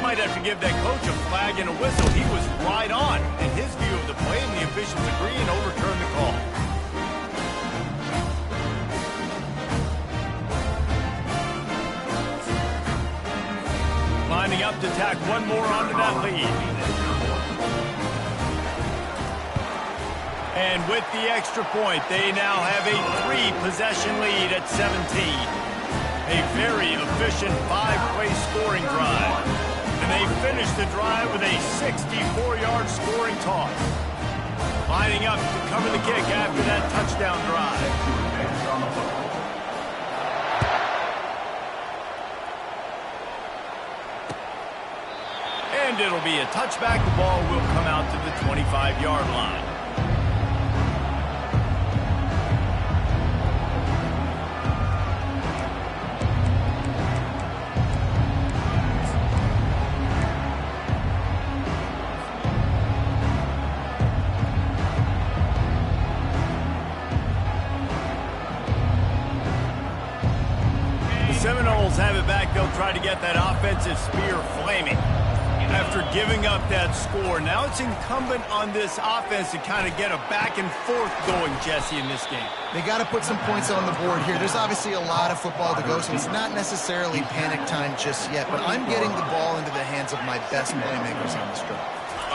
Might have to give that coach a flag and a whistle. He was right on in his view of the play, and the officials agree and overturn the call. Lining up to tack one more onto that lead. And with the extra point, they now have a 3-possession lead at 17. A very efficient 5-play scoring drive. And they finish the drive with a 64-yard scoring toss. Lining up to cover the kick after that touchdown drive. And it'll be a touchback. The ball will come out to the 25-yard line. The Seminoles have it back. They'll try to get that offensive spear flaming. After giving up that score, now it's incumbent on this offense to kind of get a back and forth going, Jesse, in this game. They got to put some points on the board here. There's obviously a lot of football to go, so it's not necessarily panic time just yet, but I'm getting the ball into the hands of my best playmakers on this drive.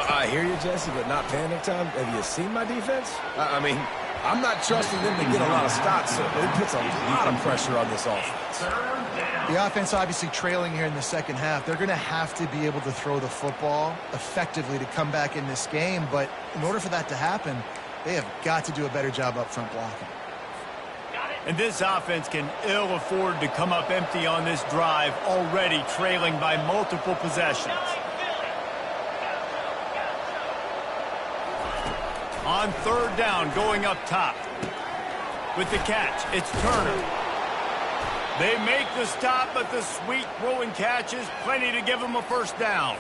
I hear you, Jesse, but not panic time. Have you seen my defense? I mean, I'm not trusting them to get a lot of stops, so it puts a lot of pressure on this offense. The offense obviously trailing here in the second half. They're going to have to be able to throw the football effectively to come back in this game, but in order for that to happen, they have got to do a better job up front blocking. And this offense can ill afford to come up empty on this drive, already trailing by multiple possessions. On third down, going up top. With the catch, it's Turner. They make the stop, but the sweet throwing catch is plenty to give them a first down.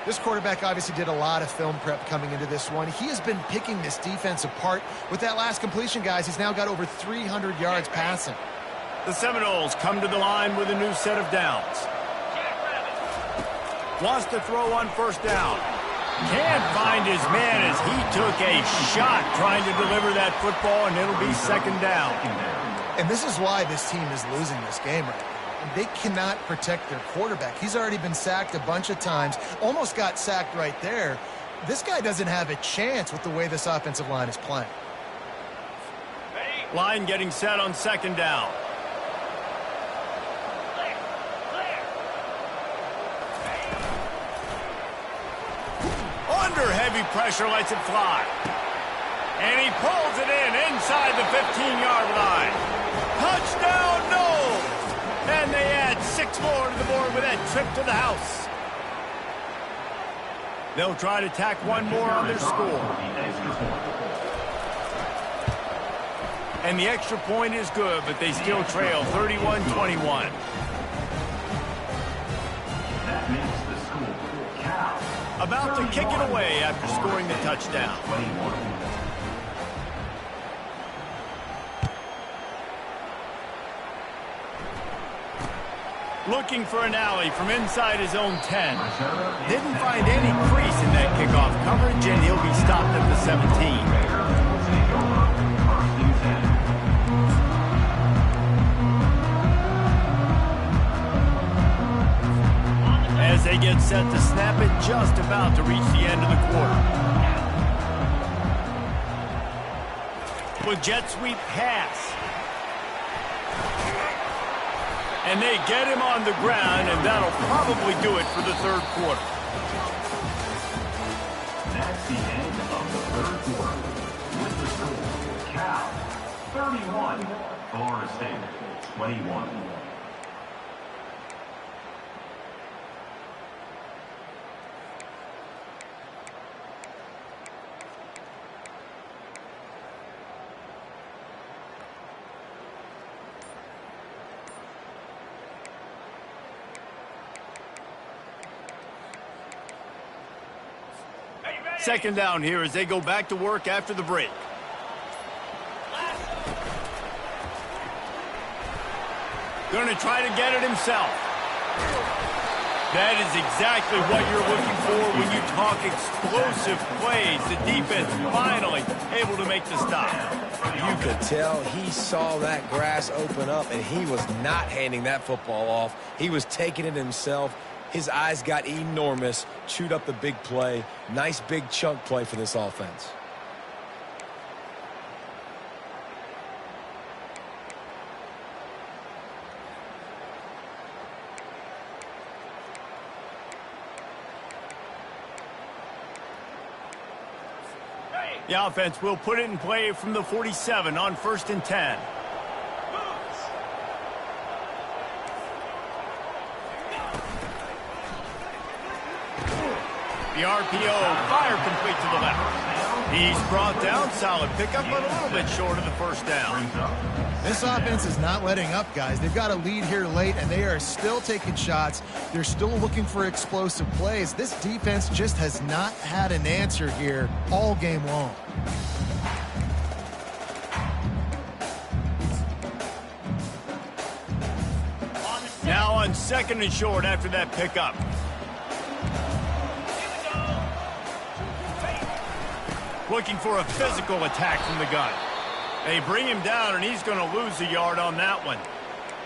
This quarterback obviously did a lot of film prep coming into this one. He has been picking this defense apart. With that last completion, guys, he's now got over 300 yards passing. The Seminoles come to the line with a new set of downs. Wants to throw on first down. Can't find his man as he took a shot trying to deliver that football, and it'll be second down. And this is why this team is losing this game right now. They cannot protect their quarterback. He's already been sacked a bunch of times, almost got sacked right there. This guy doesn't have a chance with the way this offensive line is playing. Line getting set on second down. Under heavy pressure, lets it fly. And he pulls it in inside the 15-yard line. Touchdown, Noles! And they add 6 more to the board with that trip to the house. They'll try to tack one more on their score. And the extra point is good, but they still trail 31-21. That makes the score. Cal. About to kick it away after scoring the touchdown. 21. Looking for an alley from inside his own 10. Didn't find any crease in that kickoff coverage, and he'll be stopped at the 17. As they get set to snap it, just about to reach the end of the quarter. With jet sweep pass. And they get him on the ground, and that'll probably do it for the third quarter. That's the end of the third quarter. With the score, Cal 31, Florida State 21. Second down here as they go back to work after the break. Going to try to get it himself. That is exactly what you're looking for when you talk explosive plays. The defense finally able to make the stop. You could tell he saw that grass open up, and he was not handing that football off. He was taking it himself. His eyes got enormous, chewed up the big play. Nice big chunk play for this offense. The offense will put it in play from the 47 on 1st and 10. The RPO, fire complete to the left. He's brought down, solid pickup, but a little bit short of the first down. This offense is not letting up, guys. They've got a lead here late, and they are still taking shots. They're still looking for explosive plays. This defense just has not had an answer here all game long. Now on 2nd and short after that pickup. Looking for a physical attack from the gun. They bring him down, and he's going to lose a yard on that one.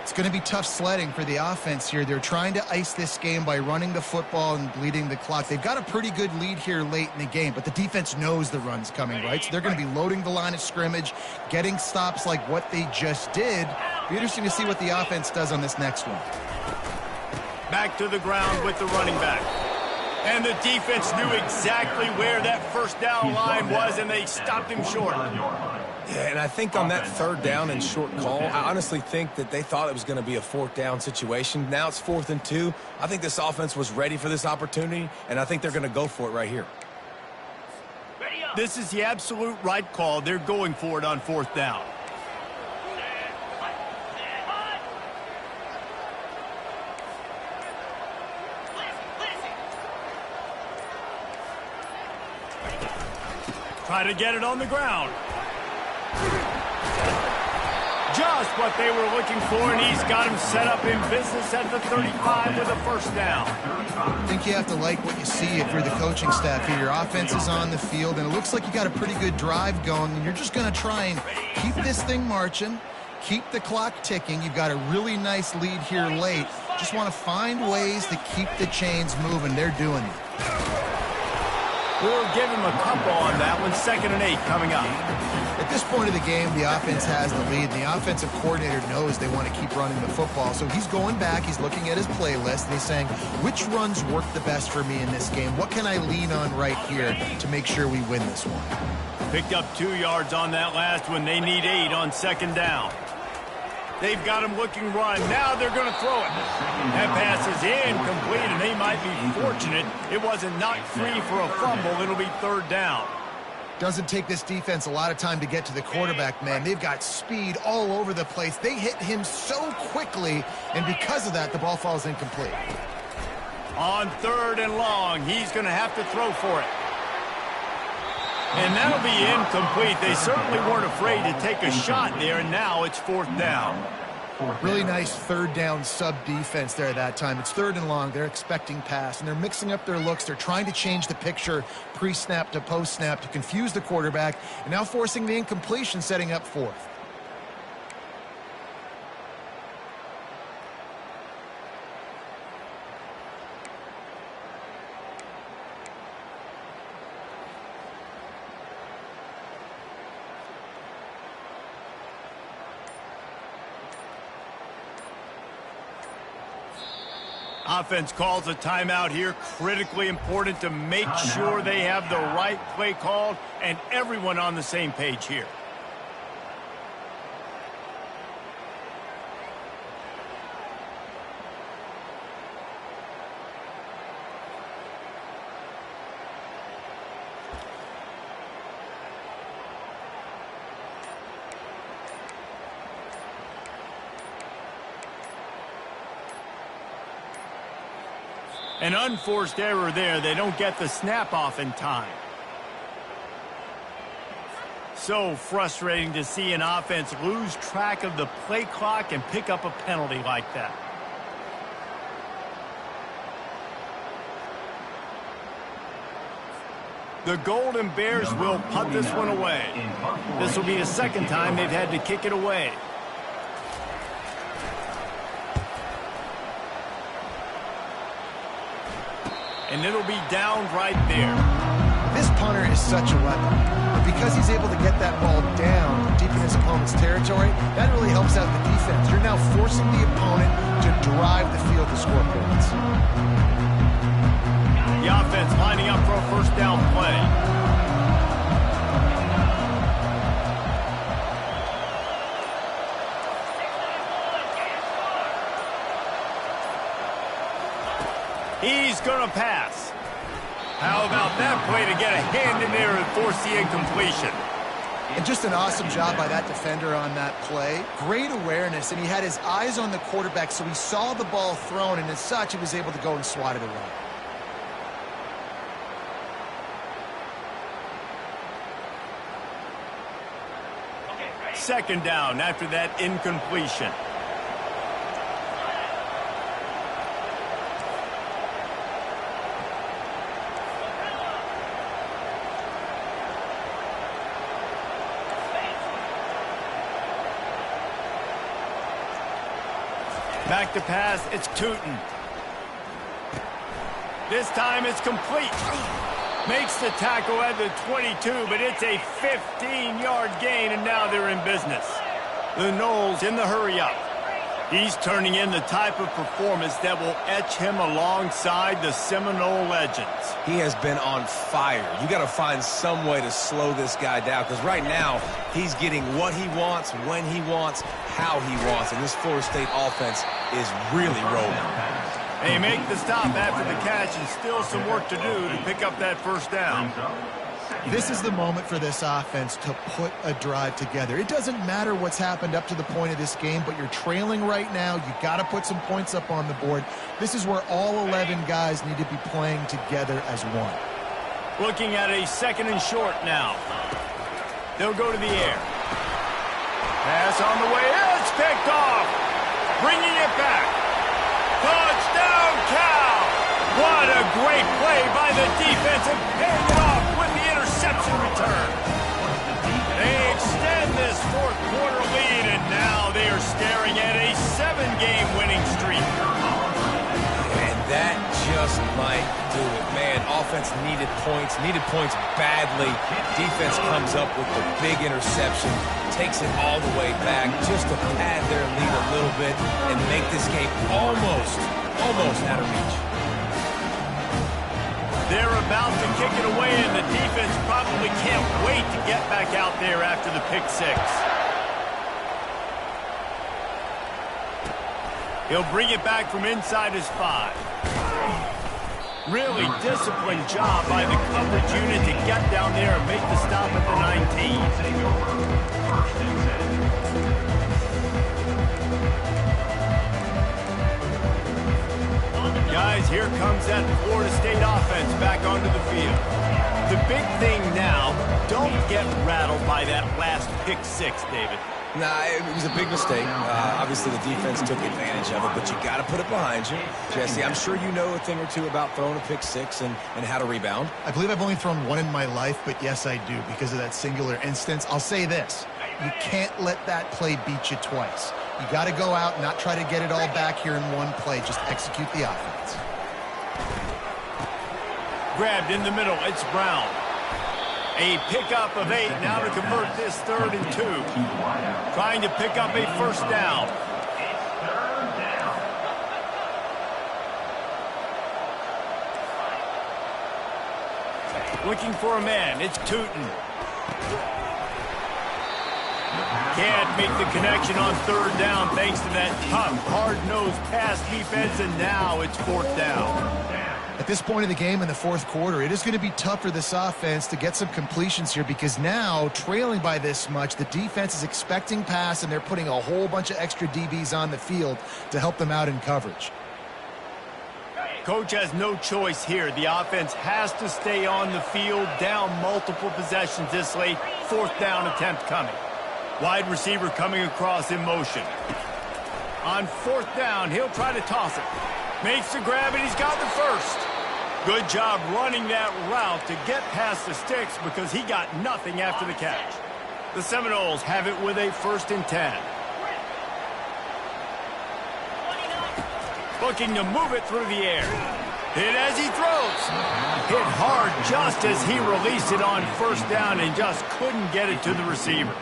It's going to be tough sledding for the offense here. They're trying to ice this game by running the football and bleeding the clock. They've got a pretty good lead here late in the game, but the defense knows the run's coming, right? So they're going to be loading the line of scrimmage, getting stops like what they just did. Be interesting to see what the offense does on this next one. Back to the ground with the running back. And the defense knew exactly where that first down line was, and they stopped him short. Yeah, and I think on that 3rd down and short call, I honestly think that they thought it was going to be a 4th down situation. Now it's 4th and 2. I think this offense was ready for this opportunity, and I think they're going to go for it right here. This is the absolute right call. They're going for it on 4th down. Try to get it on the ground. Just what they were looking for, and he's got him set up in business at the 35 with a first down. I think you have to like what you see if you're the coaching staff here. Your offense is on the field, and it looks like you got a pretty good drive going, and you're just going to try and keep this thing marching, keep the clock ticking. You've got a really nice lead here late. Just want to find ways to keep the chains moving. They're doing it. We'll give him a couple on that one. 2nd and 8 coming up. At this point of the game, the offense has the lead. The offensive coordinator knows they want to keep running the football. So he's going back. He's looking at his playlist, and he's saying, which runs work the best for me in this game? What can I lean on right here to make sure we win this one? Picked up 2 yards on that last one. They need 8 on 2nd down. They've got him looking run. Now they're going to throw it. That pass is incomplete, and they might be fortunate it wasn't knocked free for a fumble. It'll be third down. Doesn't take this defense a lot of time to get to the quarterback, man. They've got speed all over the place. They hit him so quickly, and because of that, the ball falls incomplete. On third and long, he's going to have to throw for it. And that'll be incomplete. They certainly weren't afraid to take a shot there, and now it's fourth down. Really nice third down sub-defense there that time. It's third and long. They're expecting pass, and they're mixing up their looks. They're trying to change the picture pre-snap to post-snap to confuse the quarterback, and now forcing the incompletion, setting up fourth. Offense calls a timeout here. Critically important to make sure they have the right play called and everyone on the same page here. An unforced error there. They don't get the snap off in time. So frustrating to see an offense lose track of the play clock and pick up a penalty like that. The Golden Bears will punt this one away. This will be the second time they've had to kick it away. And it'll be down right there. This punter is such a weapon. But because he's able to get that ball down deep in his opponent's territory, that really helps out the defense. You're now forcing the opponent to drive the field to score points. The offense lining up for a first down play. He's going to pass. How about that play to get a hand in there and force the incompletion? And just an awesome job by that defender on that play. Great awareness, and he had his eyes on the quarterback, so he saw the ball thrown, and as such, he was able to go and swat it away. Second down after that incompletion. Back to pass, it's Tootin. This time it's complete. Makes the tackle at the 22, but it's a 15-yard gain, and now they're in business. The Noles in the hurry-up. He's turning in the type of performance that will etch him alongside the Seminole legends. He has been on fire. You got to find some way to slow this guy down, because right now he's getting what he wants, when he wants, how he wants, and this Florida State offense is really rolling. They make the stop after the catch, and still some work to do to pick up that first down. This is the moment for this offense to put a drive together. It doesn't matter what's happened up to the point of this game, but you're trailing right now. You got to put some points up on the board. This is where all 11 guys need to be playing together as one. Looking at a second and short now. They'll go to the air. Pass on the way. It's picked off. Bringing it back. Touchdown, Cal! What a great play by the defense and paying it off with the interception return. They extend this fourth quarter lead, and now they are staring at a 7-game winning streak. And that just might do it. Man, offense needed points badly. Defense comes up with the big interception, takes it all the way back just to pad their lead a little bit and make this game almost out of reach. They're about to kick it away, and the defense probably can't wait to get back out there after the pick six. He'll bring it back from inside his 5. Really disciplined job by the coverage unit to get down there and make the stop at the 19. Guys, here comes that Florida State offense back onto the field. The big thing now, don't get rattled by that last pick 6, David. Nah, it was a big mistake. Obviously, the defense took advantage of it, but you got to put it behind you. Jesse, I'm sure you know a thing or two about throwing a pick 6 and how to rebound. I believe I've only thrown one in my life, but yes, I do because of that singular instance. I'll say this. You can't let that play beat you twice. You got to go out and not try to get it all back here in one play. Just execute the offense. Grabbed in the middle. It's Brown. A pickup of 8 now to convert this 3rd and 2. Trying to pick up a first down. Looking for a man. It's Tootin. Can't make the connection on 3rd down thanks to that tough, hard-nosed pass defense, and now it's 4th down. At this point in the game in the 4th quarter, it is going to be tough for this offense to get some completions here because now, trailing by this much, the defense is expecting pass, and they're putting a whole bunch of extra DBs on the field to help them out in coverage. Coach has no choice here. The offense has to stay on the field, down multiple possessions this late. 4th down attempt coming. Wide receiver coming across in motion. On 4th down, he'll try to toss it. Makes the grab, and he's got the first. Good job running that route to get past the sticks because he got nothing after the catch. The Seminoles have it with a 1st and 10. Looking to move it through the air. Hit as he throws. Hit hard just as he released it on 1st down and just couldn't get it to the receiver.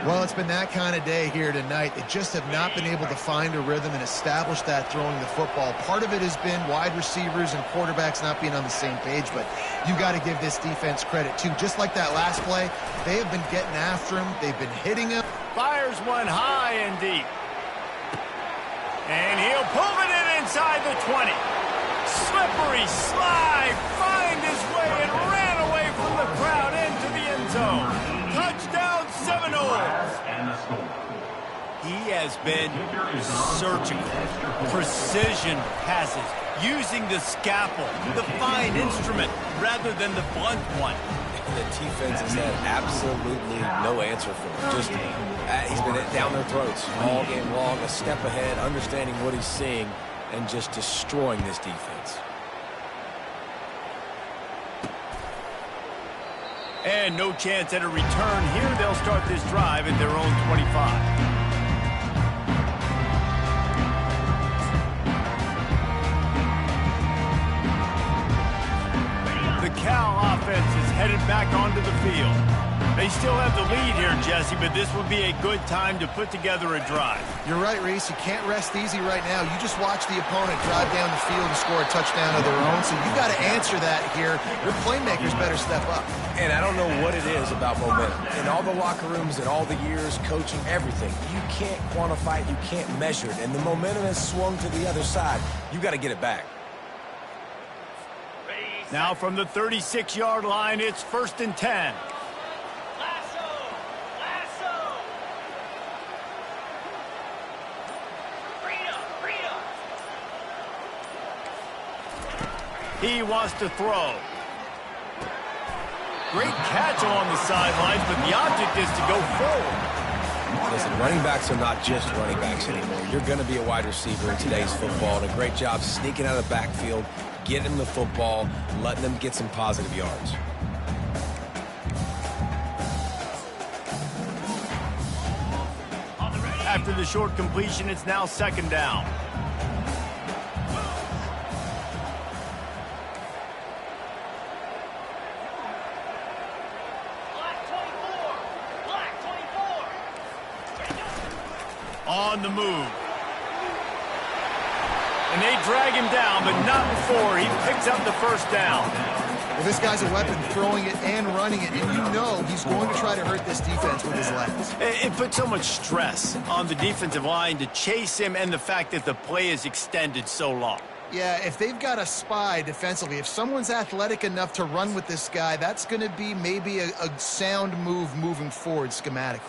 Well, it's been that kind of day here tonight. They just have not been able to find a rhythm and establish that throwing the football. Part of it has been wide receivers and quarterbacks not being on the same page, but you got to give this defense credit, too. Just like that last play, they have been getting after him. They've been hitting him. Fires one high and deep. And he'll pull it in inside the 20. Slippery slide, find his way and ran away from the crowd into the end zone. Touchdown Seminoles. He has been surgical, precision passes, using the scalpel, the fine instrument, rather than the blunt one. The defense has had absolutely no answer for him. Just, he's been down their throats all game long, a step ahead, understanding what he's seeing, and just destroying this defense. And no chance at a return here. They'll start this drive at their own 25. The Cal offense is headed back onto the field. They still have the lead here, Jesse, but this would be a good time to put together a drive. You're right, Reese. You can't rest easy right now. You just watch the opponent drive down the field and score a touchdown of their own, so you got to answer that here. Your playmakers better step up. And I don't know what it is about momentum. In all the locker rooms and all the years, coaching, everything, you can't quantify it, you can't measure it. And the momentum has swung to the other side. You got to get it back. Now from the 36-yard line, it's 1st and 10. He wants to throw. Great catch along the sidelines, but the object is to go forward. Listen, running backs are not just running backs anymore. You're going to be a wide receiver in today's football, and a great job sneaking out of the backfield, getting them the football, letting them get some positive yards. After the short completion, it's now 2nd down. On the move. And they drag him down, but not before he picks up the 1st down. Well, this guy's a weapon, throwing it and running it, and you know he's going to try to hurt this defense with his legs. It puts so much stress on the defensive line to chase him and the fact that the play is extended so long. Yeah, if they've got a spy defensively, if someone's athletic enough to run with this guy, that's going to be maybe a sound move moving forward schematically.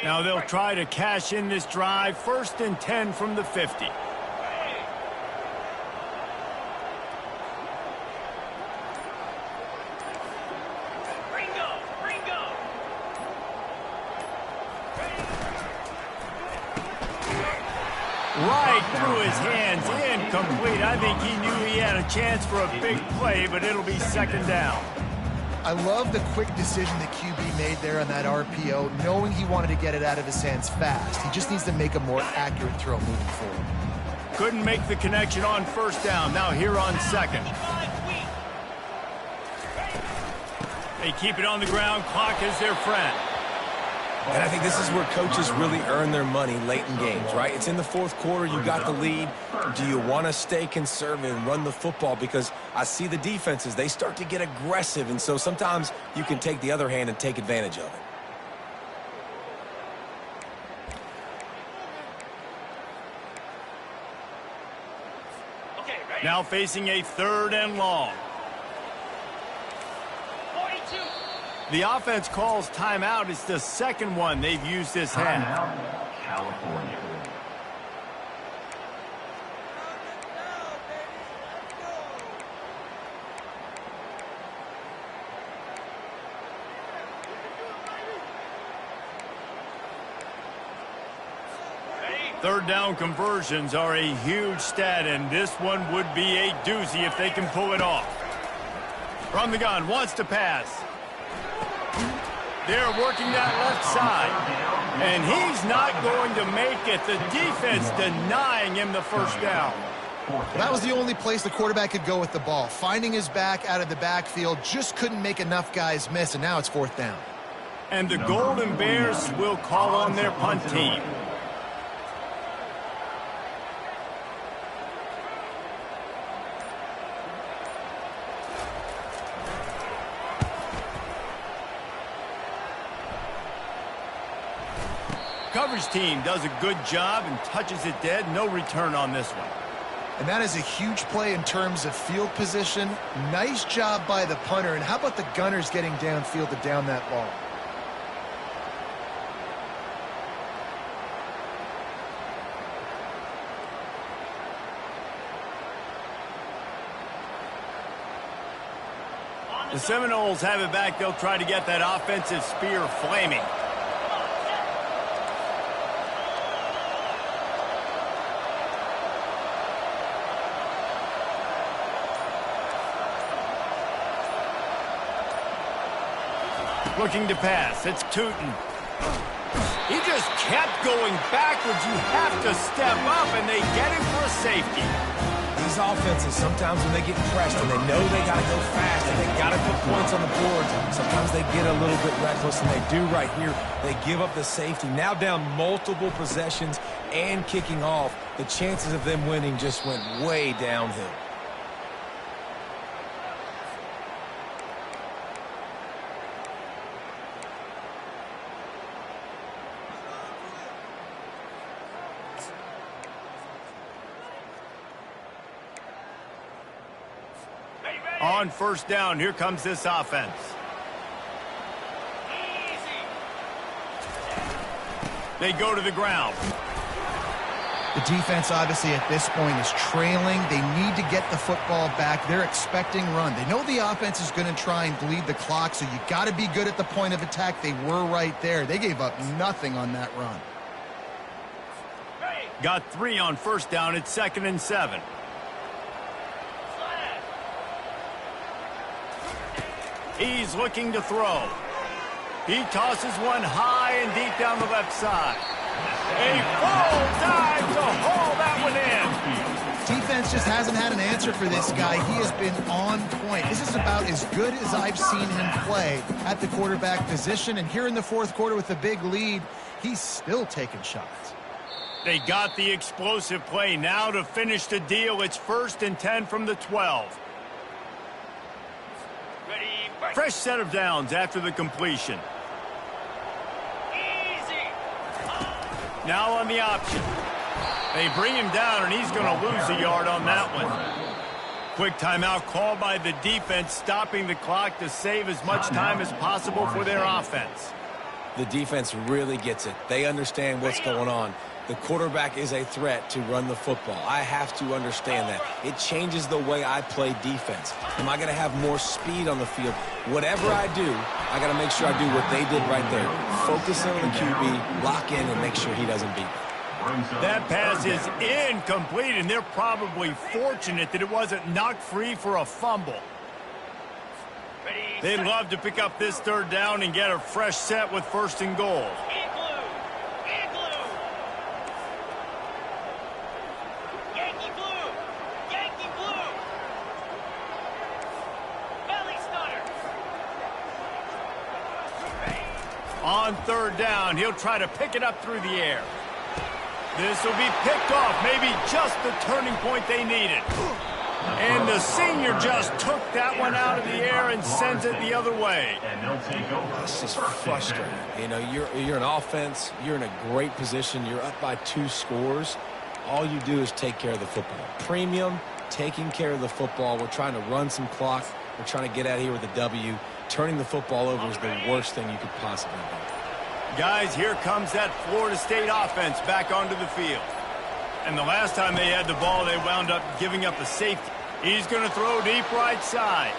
Now they'll try to cash in this drive, 1st and 10 from the 50. Right through his hands, incomplete. I think he knew he had a chance for a big play, but it'll be 2nd down. I love the quick decision the QB made there on that RPO, knowing he wanted to get it out of his hands fast. He just needs to make a more accurate throw moving forward. Couldn't make the connection on 1st down. Now here on 2nd. They keep it on the ground. Clock is their friend. And I think this is where coaches really earn their money late in games, right? It's in the 4th quarter. You got the lead. Do you want to stay conservative and run the football? Because I see the defenses, they start to get aggressive. And so sometimes you can take the other hand and take advantage of it. Now facing a 3rd and long. The offense calls timeout. It's the 2nd one they've used this half. Timeout, California. Third down conversions are a huge stat, and this one would be a doozy if they can pull it off. From the gun, wants to pass. They're working that left side, and he's not going to make it. The defense denying him the 1st down. That was the only place the quarterback could go with the ball. Finding his back out of the backfield, just couldn't make enough guys miss, and now it's 4th down. And the Golden Bears will call on their punt team. Coverage team does a good job and touches it dead. No return on this one. And that is a huge play in terms of field position. Nice job by the punter. And how about the gunners getting downfield to down that ball? The Seminoles have it back. They'll try to get that offensive spear flaming. Looking to pass. It's Tootin. He just kept going backwards. You have to step up, and they get him for a safety. These offenses, sometimes when they get pressed and they know they got to go fast and they got to put points on the board, sometimes they get a little bit reckless, and they do right here. They give up the safety. Now down multiple possessions and kicking off. The chances of them winning just went way downhill. On 1st down, here comes this offense. They go to the ground. The defense, obviously, at this point is trailing. They need to get the football back. They're expecting run. They know the offense is going to try and bleed the clock, so you got to be good at the point of attack. They were right there. They gave up nothing on that run. Got 3 on 1st down. It's 2nd and 7. He's looking to throw. He tosses one high and deep down the left side. A full dive to haul that one in. Defense just hasn't had an answer for this guy. He has been on point. This is about as good as I've seen him play at the quarterback position. And here in the 4th quarter with the big lead, he's still taking shots. They got the explosive play. Now to finish the deal, it's 1st and 10 from the 12. Fresh set of downs after the completion. Easy. Now on the option. They bring him down, and he's going to lose a yard on that one. Quick timeout called by the defense, stopping the clock to save as much time as possible for their offense. The defense really gets it. They understand what's going on. The quarterback is a threat to run the football. I have to understand that. It changes the way I play defense. Am I going to have more speed on the field? Whatever I do, I got to make sure I do what they did right there. Focus on the QB, lock in, and make sure he doesn't beat me. That pass is incomplete, and they're probably fortunate that it wasn't knocked free for a fumble. They'd love to pick up this third down and get a fresh set with 1st and goal. Igloo. Igloo. Yankee blue. Yankee blue. Belly stunner. On 3rd down, he'll try to pick it up through the air. This will be picked off, maybe just the turning point they needed. And the senior just took that one out of the air and sends it the other way. It's just frustrating. You know, you're an offense. You're in a great position. You're up by 2 scores. All you do is take care of the football. Premium, taking care of the football. We're trying to run some clock. We're trying to get out of here with a W. Turning the football over is the worst thing you could possibly do. Guys, here comes that Florida State offense back onto the field. And the last time they had the ball, they wound up giving up a safety. He's going to throw deep right side.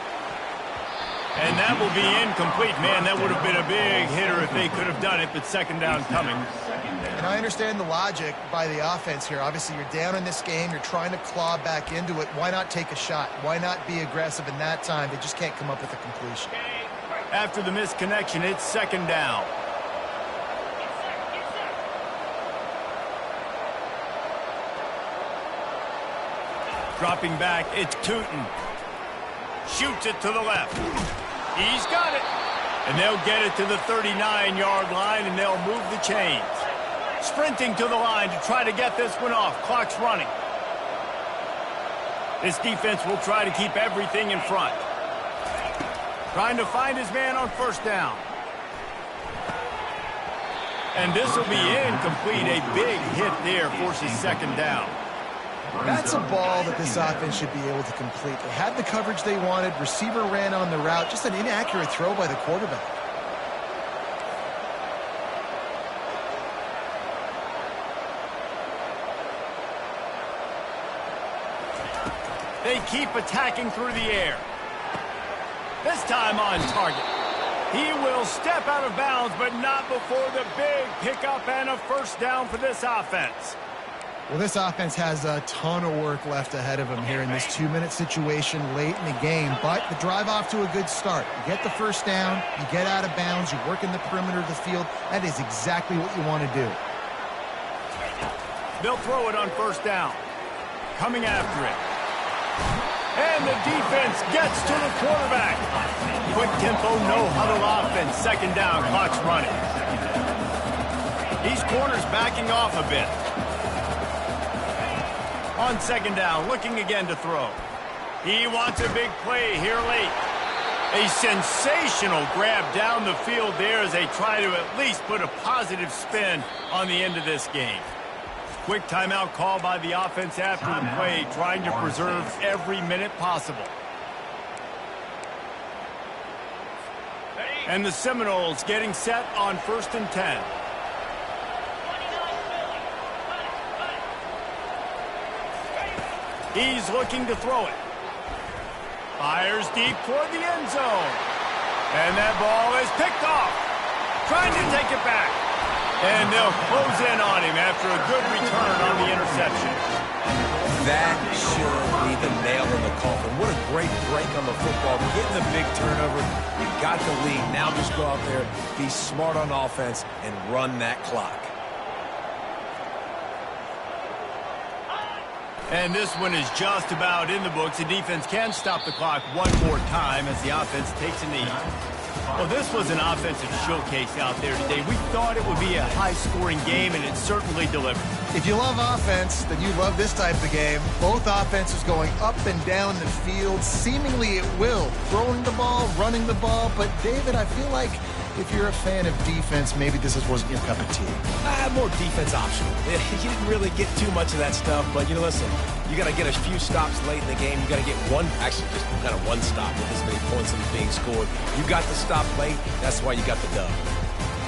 And that will be incomplete. Man, that would have been a big hitter if they could have done it, but 2nd down coming. And I understand the logic by the offense here. Obviously, you're down in this game. You're trying to claw back into it. Why not take a shot? Why not be aggressive in that time? They just can't come up with a completion. After the missed connection, it's 2nd down. Dropping back, it's Tootin. Shoots it to the left. He's got it. And they'll get it to the 39-yard line, and they'll move the chains. Sprinting to the line to try to get this one off. Clock's running. This defense will try to keep everything in front. Trying to find his man on 1st down. And this will be incomplete. A big hit there forces 2nd down. That's a ball that this offense should be able to complete. They had the coverage they wanted. Receiver ran on the route. Just an inaccurate throw by the quarterback. They keep attacking through the air. This time on target. He will step out of bounds, but not before the big pickup and a 1st down for this offense. Well, this offense has a ton of work left ahead of them here in this 2-minute situation late in the game, but the drive off to a good start. You get the 1st down, you get out of bounds, you work in the perimeter of the field. That is exactly what you want to do. They'll throw it on 1st down. Coming after it. And the defense gets to the quarterback. Quick tempo, no huddle offense. 2nd down, clock's running. These corners backing off a bit. On 2nd down, looking again to throw. He wants a big play here late. A sensational grab down the field there as they try to at least put a positive spin on the end of this game. Quick timeout call by the offense after the play, trying to preserve every minute possible. And the Seminoles getting set on 1st and 10. He's looking to throw it. Fires deep toward the end zone. And that ball is picked off. Trying to take it back. And they'll close in on him after a good return on the interception. That should be the nail in the coffin. What a great break on the football. Getting the big turnover. You got the lead. Now just go out there, be smart on offense, and run that clock. And this one is just about in the books. The defense can stop the clock one more time as the offense takes a knee. Well, this was an offensive showcase out there today. We thought it would be a high-scoring game, and it certainly delivered. If you love offense, then you love this type of game. Both offenses going up and down the field, seemingly at will. Throwing the ball, running the ball. But, David, I feel like if you're a fan of defense, maybe this wasn't your cup of tea. More defense optional. You didn't really get too much of that stuff, but, listen, you got to get a few stops late in the game. You got to get just kind of one stop with this many points that are being scored. You got the stop late. That's why you got the dub.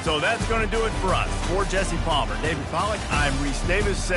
So that's going to do it for us. For Jesse Palmer, David Pollack, I'm Reese Davis saying